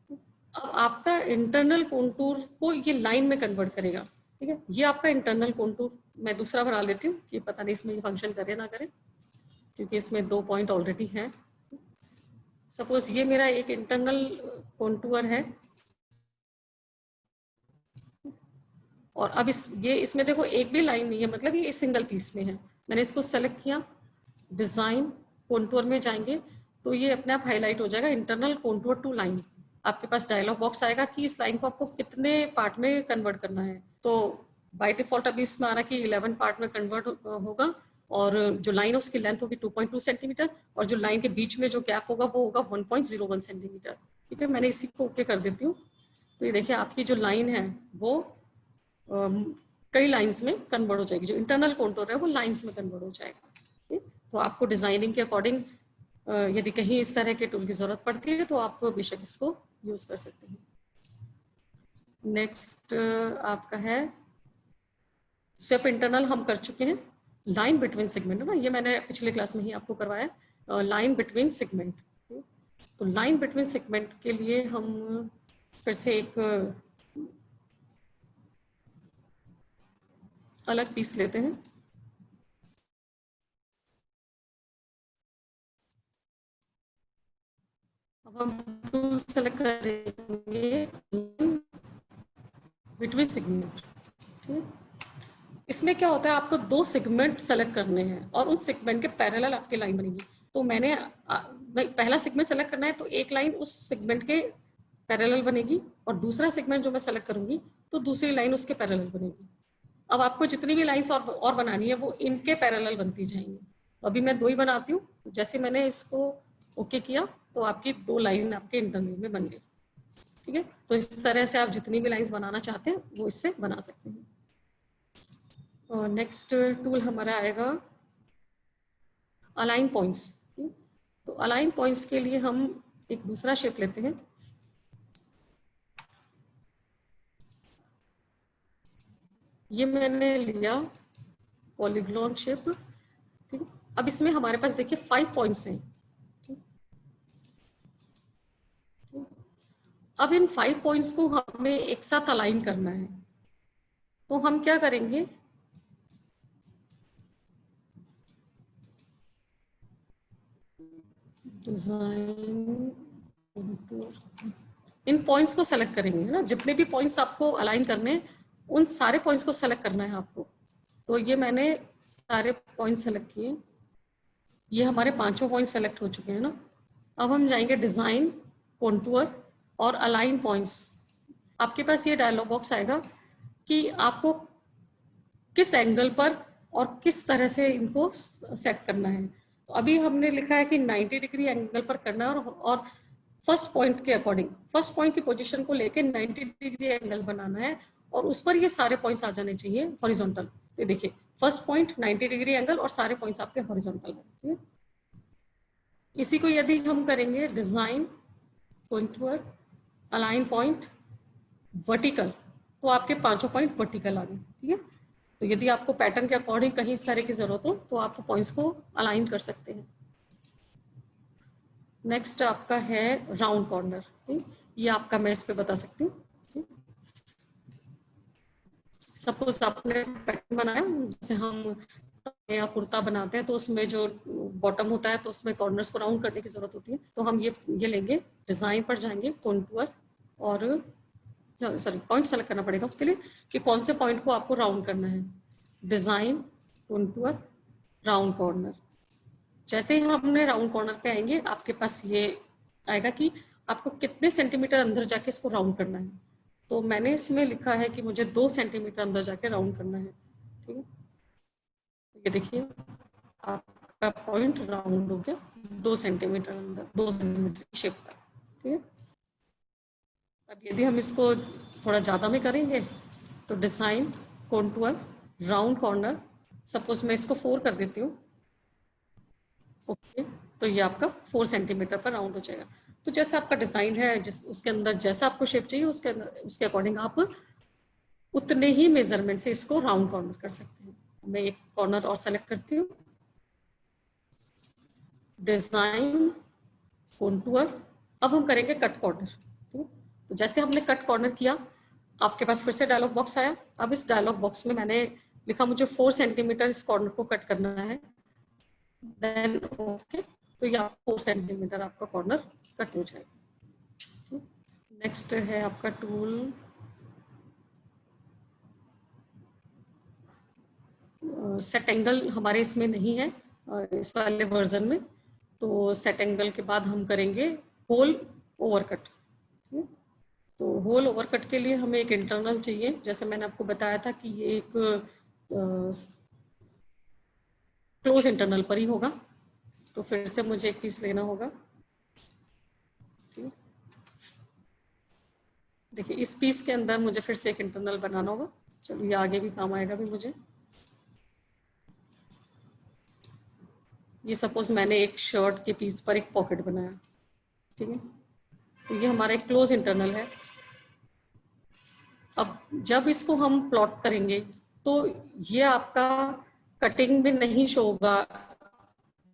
अब आपका इंटरनल कॉन्टूर को ये लाइन में कन्वर्ट करेगा, ठीक है। ये आपका इंटरनल कॉन्टूर, मैं दूसरा बना लेती हूँ कि पता नहीं इसमें ये फंक्शन करे ना करे, क्योंकि इसमें 2 पॉइंट ऑलरेडी हैं। सपोज ये मेरा एक इंटरनल कॉन्टूर है और अब इसमें देखो एक भी लाइन नहीं है, मतलब ये सिंगल पीस में है। मैंने इसको सेलेक्ट किया, डिजाइन, कॉन्टूर में जाएंगे तो ये अपने आप हाईलाइट हो जाएगा, इंटरनल कॉन्टूर टू लाइन। आपके पास डायलॉग बॉक्स आएगा कि इस लाइन को आपको कितने पार्ट में कन्वर्ट करना है। तो बाय डिफॉल्ट अभी इसमें आ रहा है कि 11 पार्ट में कन्वर्ट होगा और जो लाइन है उसकी लेंथ होगी 2.2 सेंटीमीटर और जो लाइन के बीच में जो गैप होगा वो होगा 1.01 सेंटीमीटर, ठीक है। मैंने इसी को ओके कर देती हूँ। तो ये देखिए आपकी जो लाइन है वो कई लाइंस में कन्वर्ट हो जाएगी। जो इंटरनल कॉन्टूर है वो लाइंस में कन्वर्ट हो जाएगा। ठीक? तो आपको डिजाइनिंग के अकॉर्डिंग यदि कहीं इस तरह के टूल की जरूरत पड़ती है तो आप बेशक इसको यूज कर सकते हैं। नेक्स्ट आपका है स्वेप इंटरनल, हम कर चुके हैं। लाइन बिटवीन सेगमेंट है ना, ये मैंने पिछले क्लास में ही आपको करवाया। लाइन बिटवीन सेगमेंट, तो लाइन बिटवीन सेगमेंट के लिए हम फिर से एक अलग पीस लेते हैं। अब हम टूल सेलेक्ट करेंगे बिटवीन सेगमेंट। ठीक, इसमें क्या होता है, आपको 2 सेगमेंट सेलेक्ट करने हैं और उन सेगमेंट के पैरेलल आपकी लाइन बनेगी। तो मैंने पहला सेगमेंट सेलेक्ट करना है तो एक लाइन उस सेगमेंट के पैरेलल बनेगी और दूसरा सेगमेंट जो मैं सेलेक्ट करूंगी तो दूसरी लाइन उसके पैरेलल बनेगी। अब आपको जितनी भी लाइंस और बनानी है वो इनके पैरेलल बनती जाएंगी। अभी मैं 2 ही बनाती हूँ। जैसे मैंने इसको ओके किया तो आपकी 2 लाइन आपके इंटरनल में बन गई। ठीक है, तो इस तरह से आप जितनी भी लाइंस बनाना चाहते हैं वो इससे बना सकते हैं। और नेक्स्ट टूल हमारा आएगा अलाइन पॉइंट्स। तो अलाइन पॉइंट्स के लिए हम एक दूसरा शेप लेते हैं। ये मैंने लिया पॉलीगॉन शेप। ठीक है, अब इसमें हमारे पास देखिए 5 पॉइंट्स हैं। अब इन 5 पॉइंट्स को हमें एक साथ अलाइन करना है। तो हम क्या करेंगे, डिजाइन, इन पॉइंट्स को सेलेक्ट करेंगे, है ना। जितने भी पॉइंट्स आपको अलाइन करने हैं उन सारे पॉइंट्स को सेलेक्ट करना है आपको। तो ये मैंने सारे पॉइंट्स सेलेक्ट किए। ये हमारे 5 पॉइंट सेलेक्ट हो चुके हैं ना। अब हम जाएंगे डिजाइन, कॉन्टूर और अलाइन पॉइंट्स। आपके पास ये डायलॉग बॉक्स आएगा कि आपको किस एंगल पर और किस तरह से इनको सेट करना है। तो अभी हमने लिखा है कि 90 डिग्री एंगल पर करना है और फर्स्ट पॉइंट के अकॉर्डिंग, फर्स्ट पॉइंट की पोजीशन को लेके 90 डिग्री एंगल बनाना है और उस पर ये सारे पॉइंट्स आ जाने चाहिए हॉरिजॉन्टल। ये देखिए फर्स्ट पॉइंट 90 डिग्री एंगल और सारे पॉइंट्स आपके हॉरिजॉन्टल है। इसी को यदि हम करेंगे design, contour, align point, vertical, तो आपके 5 पॉइंट वर्टिकल आ गए। ठीक है, तो यदि आपको पैटर्न के अकॉर्डिंग कहीं इस तरह की जरूरत हो तो आप पॉइंट्स को अलाइन कर सकते हैं। नेक्स्ट आपका है राउंड कॉर्नर। ये आपका मैं इस पे बता सकती हूँ। सपोज आपने पैटर्न बनाया, जैसे हम या कुर्ता बनाते हैं तो उसमें जो बॉटम होता है तो उसमें कॉर्नर्स को राउंड करने की जरूरत होती है। तो हम ये लेंगे, डिजाइन पर जाएंगे, कॉन्टूर और सॉरी पॉइंट सेलेक्ट करना पड़ेगा उसके लिए कि कौन से पॉइंट को आपको राउंड करना है। Design, contour, round corner. जैसे ही हमने राउंड कॉर्नर पे आएंगे आपके पास ये आएगा कि आपको कितने सेंटीमीटर अंदर जाके इसको राउंड करना है। तो मैंने इसमें लिखा है कि मुझे 2 सेंटीमीटर अंदर जाके राउंड करना है। ठीक है, ये देखिए आपका पॉइंट राउंड हो गया 2 सेंटीमीटर अंदर, 2 सेंटीमीटर की शेप का। ठीक है, अब यदि हम इसको थोड़ा ज़्यादा में करेंगे तो design, contour, round corner, suppose मैं इसको 4 कर देती हूँ। ओके, तो ये आपका 4 सेंटीमीटर पर राउंड हो जाएगा। तो जैसा आपका डिजाइन है, उसके अंदर जैसा आपको शेप चाहिए उसके अकॉर्डिंग आप उतने ही मेजरमेंट से इसको राउंड कॉर्नर कर सकते हैं। मैं एक कॉर्नर और सेलेक्ट करती हूँ, डिजाइन, कॉन्टूर। अब हम करेंगे कट कॉर्नर। तो जैसे हमने कट कॉर्नर किया आपके पास फिर से डायलॉग बॉक्स आया। अब इस डायलॉग बॉक्स में मैंने लिखा मुझे 4 सेंटीमीटर इस कॉर्नर को कट करना है। देन ओके, तो ये 4 सेंटीमीटर आपका कॉर्नर कट हो जाएगा। नेक्स्ट है आपका टूल सेट एंगल। हमारे इसमें नहीं है इस वाले वर्जन में। तो सेट एंगल के बाद हम करेंगे होल ओवरकट। तो होल ओवरकट के लिए हमें एक इंटरनल चाहिए। जैसे मैंने आपको बताया था कि ये एक क्लोज इंटरनल पर ही होगा। तो फिर से मुझे एक पीस लेना होगा। देखिए इस पीस के अंदर मुझे फिर से एक इंटरनल बनाना होगा। चलो ये आगे भी काम आएगा भी मुझे। ये सपोज मैंने एक शर्ट के पीस पर एक पॉकेट बनाया, ठीक है, तो ये हमारा एक क्लोज इंटरनल है। अब जब इसको हम प्लॉट करेंगे तो ये आपका कटिंग में नहीं शो होगा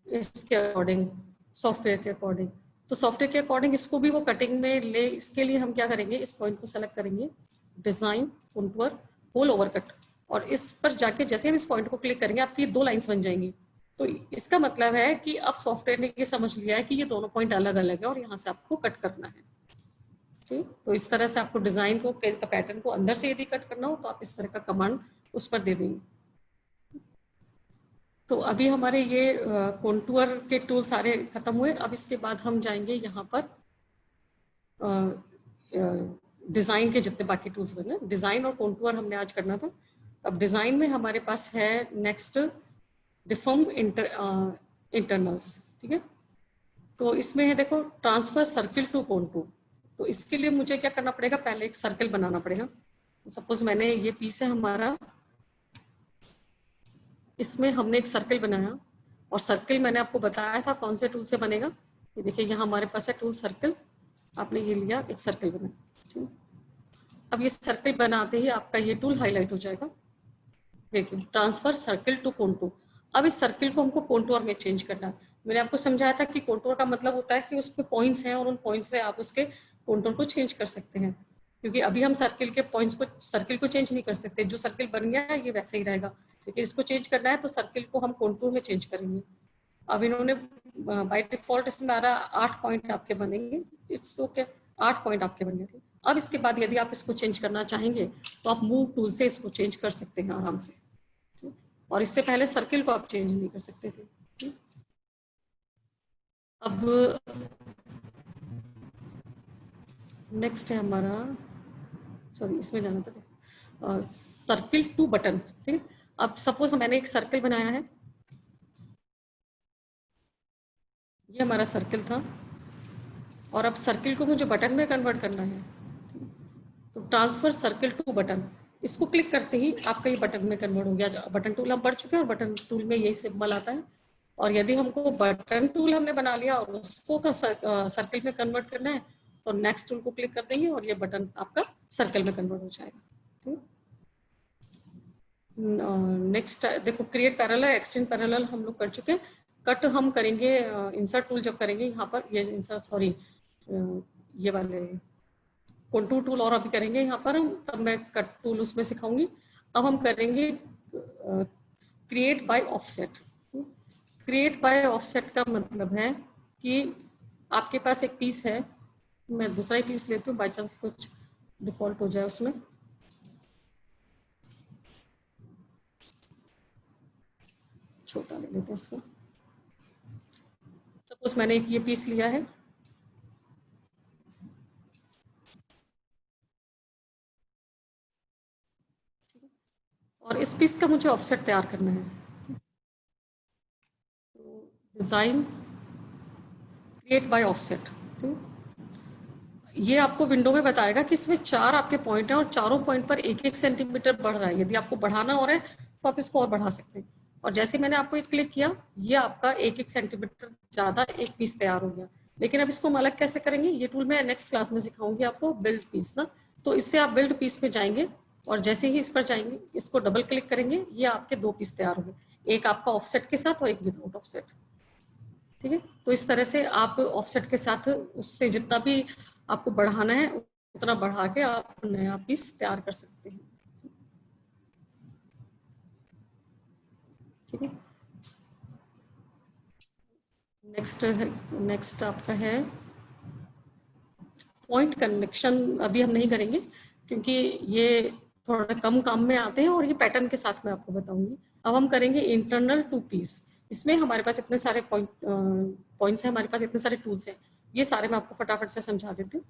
इसके अकॉर्डिंग, सॉफ्टवेयर के अकॉर्डिंग। तो सॉफ्टवेयर के अकॉर्डिंग इसको भी वो कटिंग में ले, इसके लिए हम क्या करेंगे, इस पॉइंट को सेलेक्ट करेंगे, design, contour, hole over cut, और इस पर जाके जैसे हम इस पॉइंट को क्लिक करेंगे आपकी 2 लाइंस बन जाएंगी। तो इसका मतलब है कि अब सॉफ्टवेयर ने ये समझ लिया है कि ये दोनों पॉइंट अलग अलग है और यहाँ से आपको कट करना है। ठीक, तो इस तरह से आपको डिजाइन को, पैटर्न को अंदर से यदि कट करना हो तो आप इस तरह का कमांड उस पर दे देंगे। तो अभी हमारे ये कॉन्टूर के टूल सारे खत्म हुए। अब इसके बाद हम जाएंगे यहाँ पर डिजाइन के जितने बाकी टूल्स बने, डिजाइन और कॉन्टूर हमने आज करना था। अब डिजाइन में हमारे पास है नेक्स्ट डिफॉर्म इंटरनल्स, ठीक है। तो इसमें है देखो ट्रांसफर सर्किल टू कॉन्टूर। तो इसके लिए मुझे क्या करना पड़ेगा, पहले एक सर्कल बनाना पड़ेगा। सपोज मैंने ये पीस है हमारा, इसमें हमने एक सर्कल बनाया और सर्कल मैंने आपको बताया था कौन से टूल से बनेगा। ये देखिए यहाँ हमारे पास है टूल सर्कल, आपने ये लिया, एक सर्कल बनाया, ठीक। अब ये सर्कल बनाते ही आपका ये टूल हाईलाइट हो जाएगा। देखिए ट्रांसफर सर्कल टू कॉन्टूर। अब इस सर्कल को हमको कॉन्टूर में चेंज करना है। मैंने आपको समझाया था कि कॉन्टूर का मतलब होता है कि उस पर पॉइंट्स हैं और उन पॉइंट्स से आप उसके कॉन्टूर को चेंज कर सकते हैं। क्योंकि अभी हम सर्कल के पॉइंट्स को, सर्कल को चेंज नहीं कर सकते, जो सर्कल बन गया है ये वैसे ही रहेगा। लेकिन इसको चेंज करना है तो सर्कल को हम कॉन्टूर में चेंज करेंगे। अब इन्होंने बाय डिफॉल्ट इसमें 8 पॉइंट आपके बनेंगे, इट्स ओके, 8 पॉइंट आपके बन गए। अब इसके बाद यदि आप इसको चेंज करना चाहेंगे तो आप मूव टूल से इसको चेंज कर सकते हैं आराम से, और इससे पहले सर्किल को आप चेंज नहीं कर सकते थे। अब नेक्स्ट है हमारा, सॉरी इसमें जाना था, सर्किल टू बटन, ठीक है। अब सपोज मैंने एक सर्कल बनाया है, ये हमारा सर्कल था, और अब सर्किल को मुझे बटन में कन्वर्ट करना है। तो ट्रांसफर सर्किल टू बटन, इसको क्लिक करते ही आपका ये बटन में कन्वर्ट हो गया। बटन टूल हम पढ़ चुके हैं और बटन टूल में यही सिंबल आता है। और यदि हमको बटन टूल हमने बना लिया और उसको का सर्कल में कन्वर्ट करना है तो नेक्स्ट टूल को क्लिक कर देंगे और ये बटन आपका सर्कल में कन्वर्ट हो जाएगा। नेक्स्ट देखो क्रिएट पैरेलल, एक्सटेंड पैरेलल हम लोग कर चुके हैं। कट हम करेंगे इंसर्ट टूल जब करेंगे, यहाँ पर ये इंसर्ट, सॉरी ये वाले कॉन्टूर टूल और अभी करेंगे यहाँ पर हम, तब मैं कट टूल उसमें सिखाऊंगी। अब हम करेंगे create bye offset. Create bye offset का मतलब है कि आपके पास एक पीस है, मैं दूसरा ही पीस लेती हूँ, बाई चांस कुछ डिफॉल्ट हो जाए उसमें। छोटा ले लेते हैं इसको। सपोज मैंने एक ये पीस लिया है, और इस पीस का मुझे ऑफसेट तैयार करना है। तो डिजाइन, क्रिएट बाय ऑफसेट, ये आपको विंडो में बताएगा कि इसमें 4 आपके पॉइंट हैं और चारों पॉइंट पर 1-1 सेंटीमीटर बढ़ रहा है। यदि आपको बढ़ाना हो रहा है तो आप इसको और बढ़ा सकते हैं। और जैसे मैंने आपको एक क्लिक किया, ये आपका 1-1 सेंटीमीटर ज्यादा एक पीस तैयार हो गया। लेकिन अब इसको हम अलग कैसे करेंगे, ये टूल मैं नेक्स्ट क्लास में सिखाऊंगी आपको, बिल्ड पीस ना। तो इससे आप बिल्ड पीस पे जाएंगे और जैसे ही इस पर जाएंगे, इसको डबल क्लिक करेंगे, ये आपके 2 पीस तैयार हो गए, एक आपका ऑफसेट के साथ और एक विदाउट ऑफसेट, ठीक है। तो इस तरह से आप ऑफसेट के साथ उससे जितना भी आपको बढ़ाना है उतना बढ़ा के आप नया पीस तैयार कर सकते हैं, ठीक है। नेक्स्ट आपका है पॉइंट कनेक्शन। अभी हम नहीं करेंगे क्योंकि ये थोड़ा कम काम में आते हैं और ये पैटर्न के साथ मैं आपको बताऊंगी। अब हम करेंगे इंटरनल टू पीस। इसमें हमारे पास इतने सारे पॉइंट्स हैं, हमारे पास इतने सारे टूल्स हैं, ये सारे मैं आपको फटाफट से समझा देती हूँ।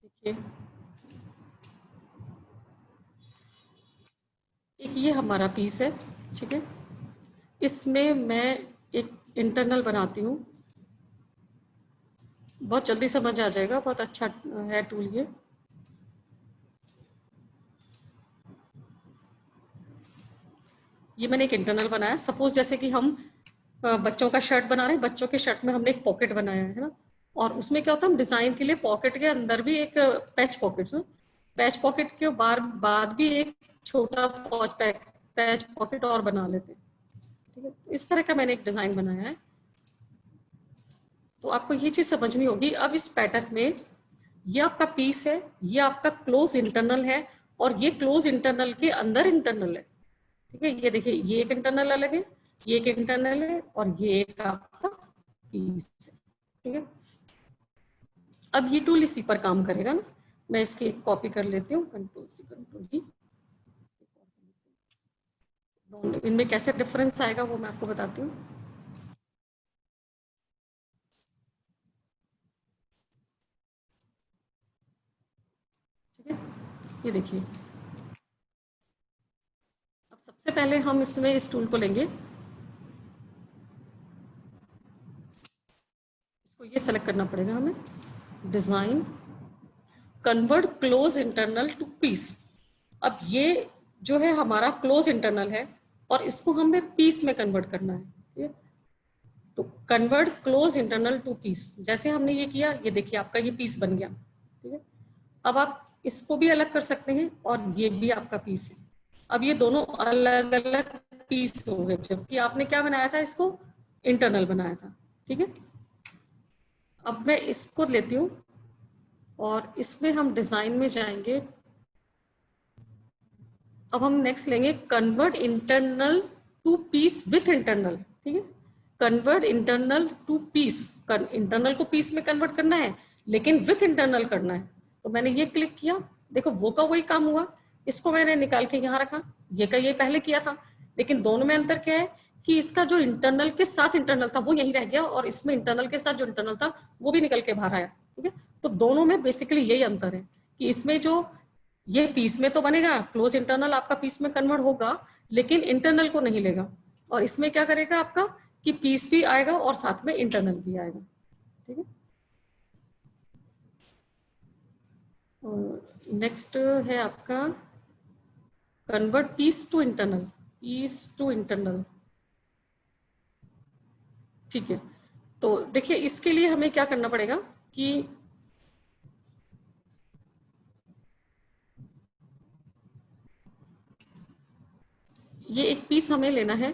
देखिए एक ये हमारा पीस है, ठीक है, इसमें मैं एक इंटरनल बनाती हूँ। बहुत जल्दी समझ आ जाएगा, बहुत अच्छा है टूल ये। ये मैंने एक इंटरनल बनाया। सपोज जैसे कि हम बच्चों का शर्ट बना रहे हैं, बच्चों के शर्ट में हमने एक पॉकेट बनाया है ना, और उसमें क्या होता है, हम डिजाइन के लिए पॉकेट के अंदर भी एक पैच पॉकेट, पैच पॉकेट के बाद भी एक छोटा पैच पॉकेट और बना लेते हैं। ठीक है, इस तरह का मैंने एक डिजाइन बनाया है। तो आपको ये चीज समझनी होगी। अब इस पैटर्न में ये आपका पीस है, ये आपका क्लोज इंटरनल है, और ये क्लोज इंटरनल के अंदर इंटरनल है। ठीक है, ये देखिए, ये एक इंटरनल अलग है, ये एक इंटरनल है, और ये एक आपका पीस है। ठीक है, अब ये टूल इसी पर काम करेगा ना। मैं इसकी कॉपी कर लेती हूँ, कंट्रोल सी कंट्रोल वी। इनमें कैसे डिफरेंस आएगा वो मैं आपको बताती हूँ। ठीक है, ये देखिए, अब सबसे पहले हम इसमें इस टूल को लेंगे, इसको ये सेलेक्ट करना पड़ेगा हमें, design, convert close internal to piece. अब ये जो है हमारा क्लोज इंटरनल है, और इसको हमें पीस में कन्वर्ट करना है। ठीक है, तो convert close internal to piece, जैसे हमने ये किया, ये देखिए आपका ये पीस बन गया। ठीक है, अब आप इसको भी अलग कर सकते हैं, और ये भी आपका पीस है। अब ये दोनों अलग अलग पीस हो गए, जबकि आपने क्या बनाया था, इसको इंटरनल बनाया था। ठीक है, अब मैं इसको लेती हूँ, और इसमें हम डिजाइन में जाएंगे। अब हम नेक्स्ट लेंगे convert internal to piece with internal. ठीक है, convert internal to piece, internal को पीस में कन्वर्ट करना है, लेकिन विथ इंटरनल करना है। तो मैंने ये क्लिक किया, देखो वो का वही काम हुआ। इसको मैंने निकाल के यहाँ रखा, ये का ये पहले किया था, लेकिन दोनों में अंतर क्या है कि इसका जो इंटरनल के साथ इंटरनल था वो यहीं रह गया, और इसमें इंटरनल के साथ जो इंटरनल था वो भी निकल के बाहर आया। ठीक है, तो दोनों में बेसिकली यही अंतर है कि इसमें जो ये पीस में तो बनेगा, क्लोज इंटरनल आपका पीस में कन्वर्ट होगा, लेकिन इंटरनल को नहीं लेगा। और इसमें क्या करेगा आपका कि पीस भी आएगा और साथ में इंटरनल भी आएगा। ठीक है, और नेक्स्ट है आपका convert piece to internal, piece to internal. ठीक है, तो देखिए इसके लिए हमें क्या करना पड़ेगा कि ये एक पीस हमें लेना है,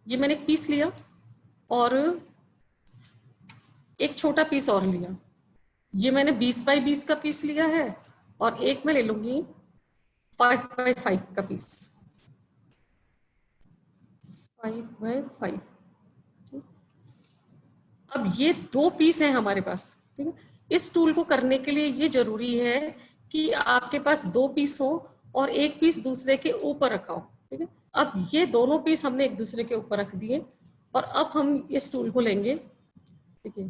ये मैंने एक पीस लिया, और एक छोटा पीस और लिया। ये मैंने 20 बाई 20 का पीस लिया है, और एक मैं ले लूंगी 5 बाई 5 का पीस, 5 बाई 5। अब ये दो पीस हैं हमारे पास। ठीक है, इस टूल को करने के लिए ये जरूरी है कि आपके पास दो पीस हो और एक पीस दूसरे के ऊपर रखा हो। ठीक है, अब ये दोनों पीस हमने एक दूसरे के ऊपर रख दिए, और अब हम इस टूल को लेंगे। ठीक है,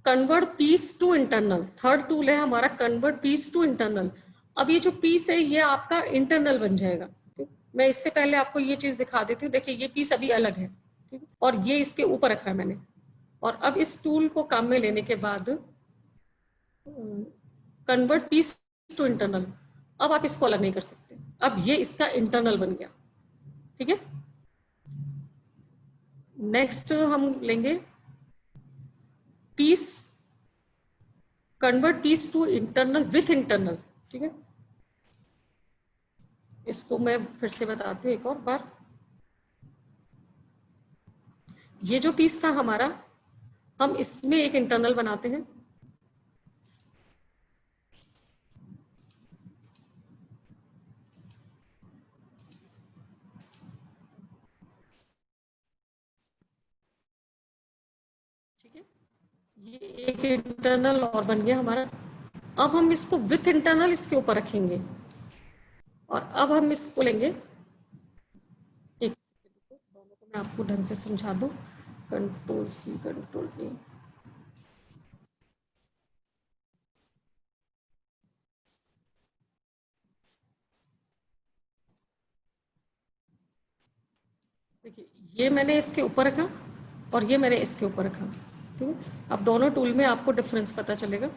convert piece to internal, third tool है हमारा कन्वर्ट पीस टू इंटरनल। अब ये जो पीस है ये आपका इंटरनल बन जाएगा। ठीक, मैं इससे पहले आपको ये चीज दिखा देती हूँ। देखिए ये पीस अभी अलग है, ठीक है, और ये इसके ऊपर रखा है मैंने। और अब इस टूल को काम में लेने के बाद कन्वर्ट पीस टू इंटरनल, अब आप इसको अलग नहीं कर सकते, अब ये इसका इंटरनल बन गया। ठीक है, नेक्स्ट हम लेंगे piece, convert piece to internal with internal. ठीक है, इसको मैं फिर से बताती हूँ एक और बार। ये जो पीस था हमारा, हम इसमें एक इंटरनल बनाते हैं। ठीक है, ये एक इंटरनल और बन गया हमारा। अब हम इसको विथ इंटरनल इसके ऊपर रखेंगे, और अब हम इसको लेंगे, एक सेकंड, दोनों को मैं आपको ढंग से समझा दूं। Control C control V. देखिए ये मैंने इसके ऊपर रखा और ये मैंने इसके ऊपर रखा, ठीक है। अब दोनों टूल में आपको डिफरेंस पता चलेगा।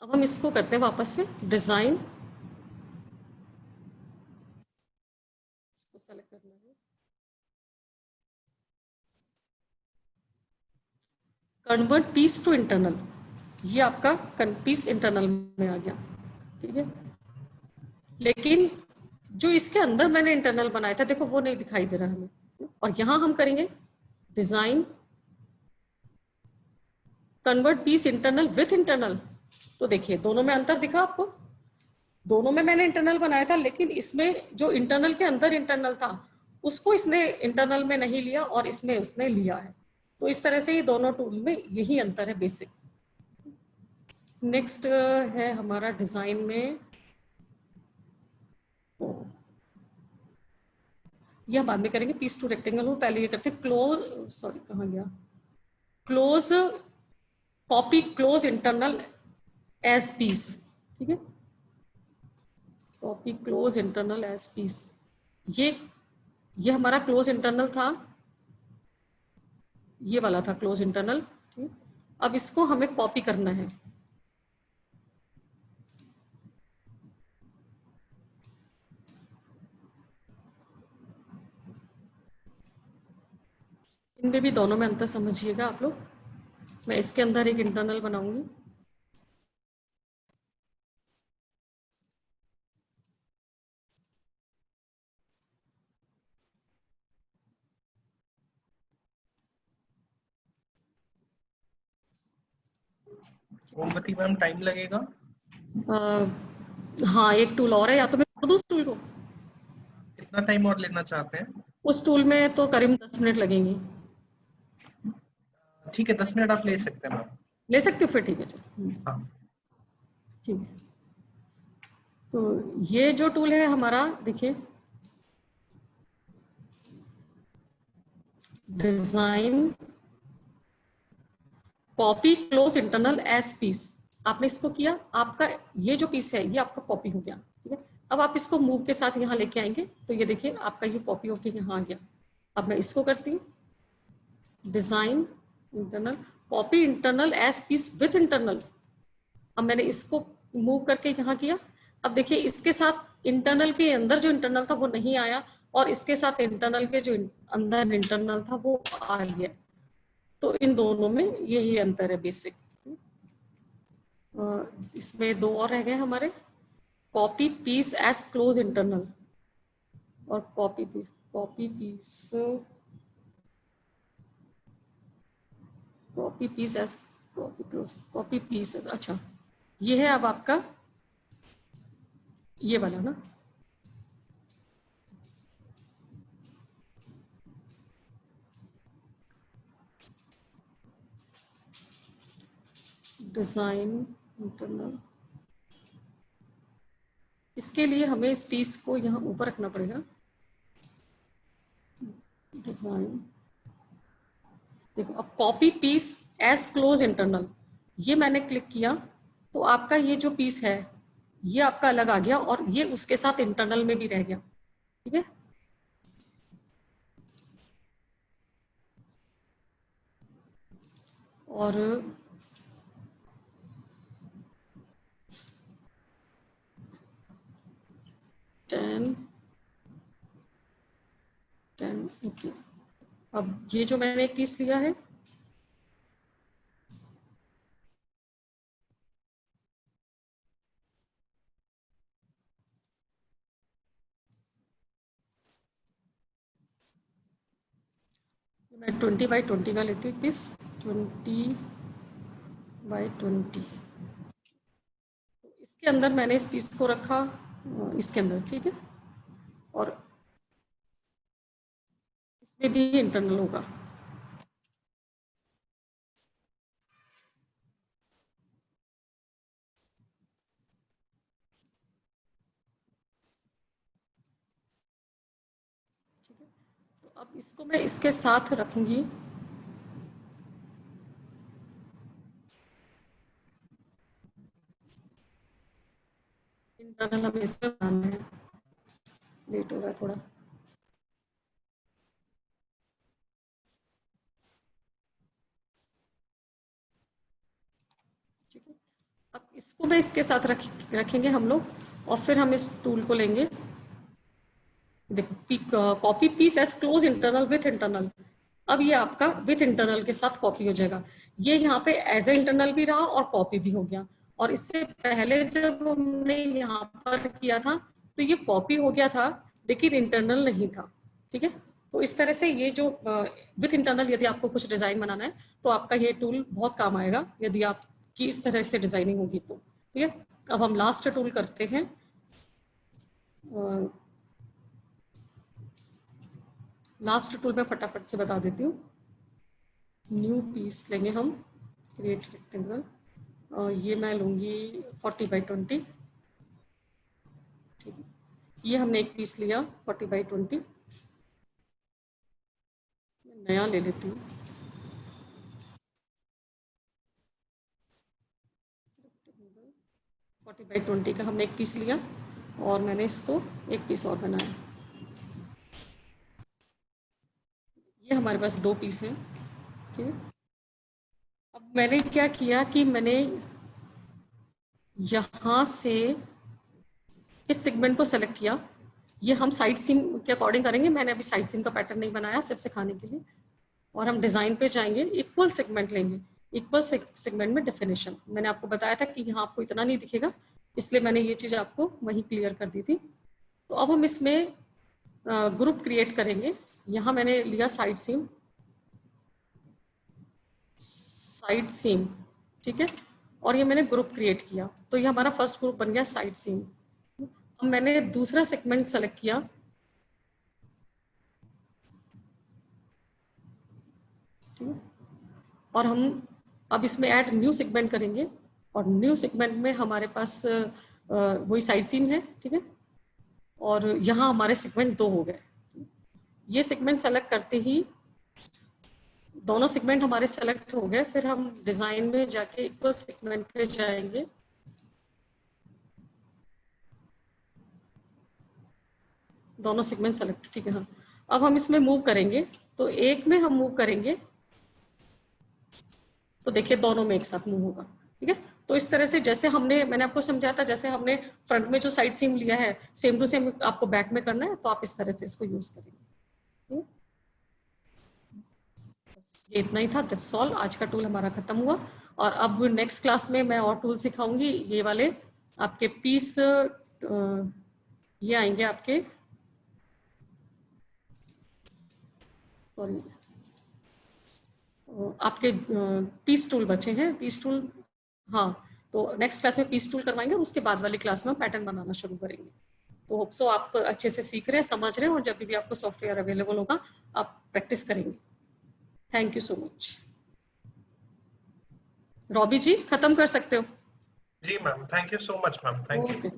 अब हम इसको करते हैं वापस से डिजाइन, इसको सेलेक्ट करना है, कन्वर्ट पीस टू इंटरनल, ये आपका पीस इंटरनल में आ गया, ठीक है। लेकिन जो इसके अंदर मैंने इंटरनल बनाया था देखो वो नहीं दिखाई दे रहा हमें। और यहां हम करेंगे design, convert piece internal with internal. तो देखिए दोनों में अंतर दिखा आपको, दोनों में मैंने इंटरनल बनाया था, लेकिन इसमें जो इंटरनल के अंदर इंटरनल था उसको इसने इंटरनल में नहीं लिया और इसमें उसने लिया है। तो इस तरह से ये दोनों टूल में यही अंतर है बेसिक। नेक्स्ट है हमारा डिजाइन में, ये हम बाद में करेंगे, पीस टू रेक्टेंगल हो, पहले ये करते हैं क्लोज, सॉरी कहाँ गया, close copy close internal as piece, ठीक है। Copy close internal as piece, ये हमारा क्लोज इंटरनल था, ये वाला था क्लोज इंटरनल, ठीक। अब इसको हमें कॉपी करना है, इनमें भी दोनों में अंतर समझिएगा आप लोग। मैं इसके अंदर एक इंटरनल बनाऊंगी, मोमबत्ती मैम टाइम लगेगा? हाँ एक टूल और है, या तो मैं कर दूँ उस टूल को, कितना टाइम और लेना चाहते हैं? उस टूल में तो करीब 10 मिनट लगेंगे। ठीक है, 10 मिनट आप ले सकते हैं मैम। ले सकते हो फिर, ठीक है चलो, हाँ। ठीक है। तो ये जो टूल है हमारा, देखिए design copy close internal as piece, आपने इसको किया, आपका ये जो पीस है ये आपका कॉपी हो गया, ठीक है। अब आप इसको मूव के साथ यहाँ लेके आएंगे तो ये देखिए आपका ये कॉपी होके यहाँ आ गया। अब मैं इसको करती हूँ design internal copy internal as piece with internal. अब मैंने इसको मूव करके यहाँ किया, अब देखिए इसके साथ इंटरनल के अंदर जो इंटरनल था वो नहीं आया, और इसके साथ इंटरनल के जो अंदर इंटरनल था वो आ गया। तो इन दोनों में यही अंतर है बेसिक। इसमें दो और रह गए हमारे, copy piece as close internal और copy piece, copy piece, copy piece as copy close, copy piece as, अच्छा ये है अब आपका ये वाला ना, डिजाइन इंटरनल। इसके लिए हमें इस पीस को यहाँ ऊपर रखना पड़ेगा, डिजाइन, देखो अब copy piece as close internal, ये मैंने क्लिक किया तो आपका ये जो पीस है ये आपका अलग आ गया और ये उसके साथ इंटरनल में भी रह गया, ठीक है। और 10 10 ओके। अब ये जो मैंने एक पीस लिया है, मैं 20x20 का लेती हूँ पीस, 20x20, इसके अंदर मैंने इस पीस को रखा इसके अंदर, ठीक है। और इसमें भी इंटरनल होगा, ठीक है। तो अब इसको मैं इसके साथ रखूंगी, इंटरनल हमें इसमें बनाना है, लेट हो रहा है थोड़ा। ठीक है, अब इसको मैं इसके साथ रखेंगे हम लोग, और फिर हम इस टूल को लेंगे। देखो, copy piece as close internal with internal. अब ये आपका विथ इंटरनल के साथ कॉपी हो जाएगा। ये यहाँ पे एज ए इंटरनल भी रहा और कॉपी भी हो गया। और इससे पहले जब हमने यहाँ पर किया था तो ये कॉपी हो गया था लेकिन इंटरनल नहीं था। ठीक है, तो इस तरह से ये जो विथ इंटरनल, यदि आपको कुछ डिजाइन बनाना है तो आपका ये टूल बहुत काम आएगा, यदि आपकी इस तरह से डिजाइनिंग होगी तो। ठीक है, अब हम लास्ट टूल करते हैं। लास्ट टूल में फटाफट से बता देती हूँ। न्यू पीस लेंगे हम, क्रिएट रेक्टेंगल, और ये मैं लूँगी 40x20। ठीक है, ये हमने एक पीस लिया 40x20। नया ले लेती हूँ। 40x20 का हमने एक पीस लिया और मैंने इसको एक पीस और बनाया। ये हमारे पास 2 पीस हैं। ठीक है, अब मैंने क्या किया कि मैंने यहाँ से इस सेगमेंट को सेलेक्ट किया। ये हम साइड सीम के अकॉर्डिंग करेंगे, मैंने अभी साइड सीम का पैटर्न नहीं बनाया, सिर्फ सिखाने के लिए। और हम डिजाइन पे जाएंगे, इक्वल सेगमेंट लेंगे। इक्वल सेगमेंट में डेफिनेशन मैंने आपको बताया था कि यहाँ आपको इतना नहीं दिखेगा, इसलिए मैंने ये चीज आपको वहीं क्लियर कर दी थी। तो अब हम इसमें ग्रुप क्रिएट करेंगे। यहाँ मैंने लिया साइड सीम, ठीक है, और ये मैंने ग्रुप क्रिएट किया, तो ये हमारा फर्स्ट ग्रुप बन गया साइड सीम। अब मैंने दूसरा सेगमेंट सेलेक्ट किया, ठीक है, और हम अब इसमें ऐड न्यू सेगमेंट करेंगे, और न्यू सेगमेंट में हमारे पास वही साइड सीम है। ठीक है, और यहाँ हमारे सेगमेंट 2 हो गए। ये सेगमेंट सेलेक्ट करते ही दोनों सेगमेंट हमारे सेलेक्ट हो गए। फिर हम डिजाइन में जाके इक्वल सेगमेंट पे जाएंगे, दोनों सेगमेंट सेलेक्ट। ठीक है, हाँ, अब हम इसमें मूव करेंगे, तो एक में हम मूव करेंगे तो देखिए दोनों में एक साथ मूव होगा। ठीक है, तो इस तरह से जैसे मैंने आपको समझाया था, जैसे हमने फ्रंट में जो साइड सीम लिया है सेम टू सेम आपको बैक में करना है, तो आप इस तरह से इसको यूज करेंगे। ये इतना ही था, दैट्स ऑल। आज का टूल हमारा खत्म हुआ, और अब नेक्स्ट क्लास में मैं और टूल सिखाऊंगी। ये वाले आपके पीस, ये आएंगे आपके, सॉरी, आपके पीस टूल बचे हैं, पीस टूल। हाँ, तो नेक्स्ट क्लास में पीस टूल करवाएंगे, और उसके बाद वाली क्लास में पैटर्न बनाना शुरू करेंगे। तो होप सो आप अच्छे से सीख रहे हैं, समझ रहे हैं, और जब भी आपको सॉफ्टवेयर अवेलेबल होगा आप प्रैक्टिस करेंगे। Thank you so much. Robbie ji, खत्म कर सकते हो। जी ma'am, thank you so much ma'am, thank you.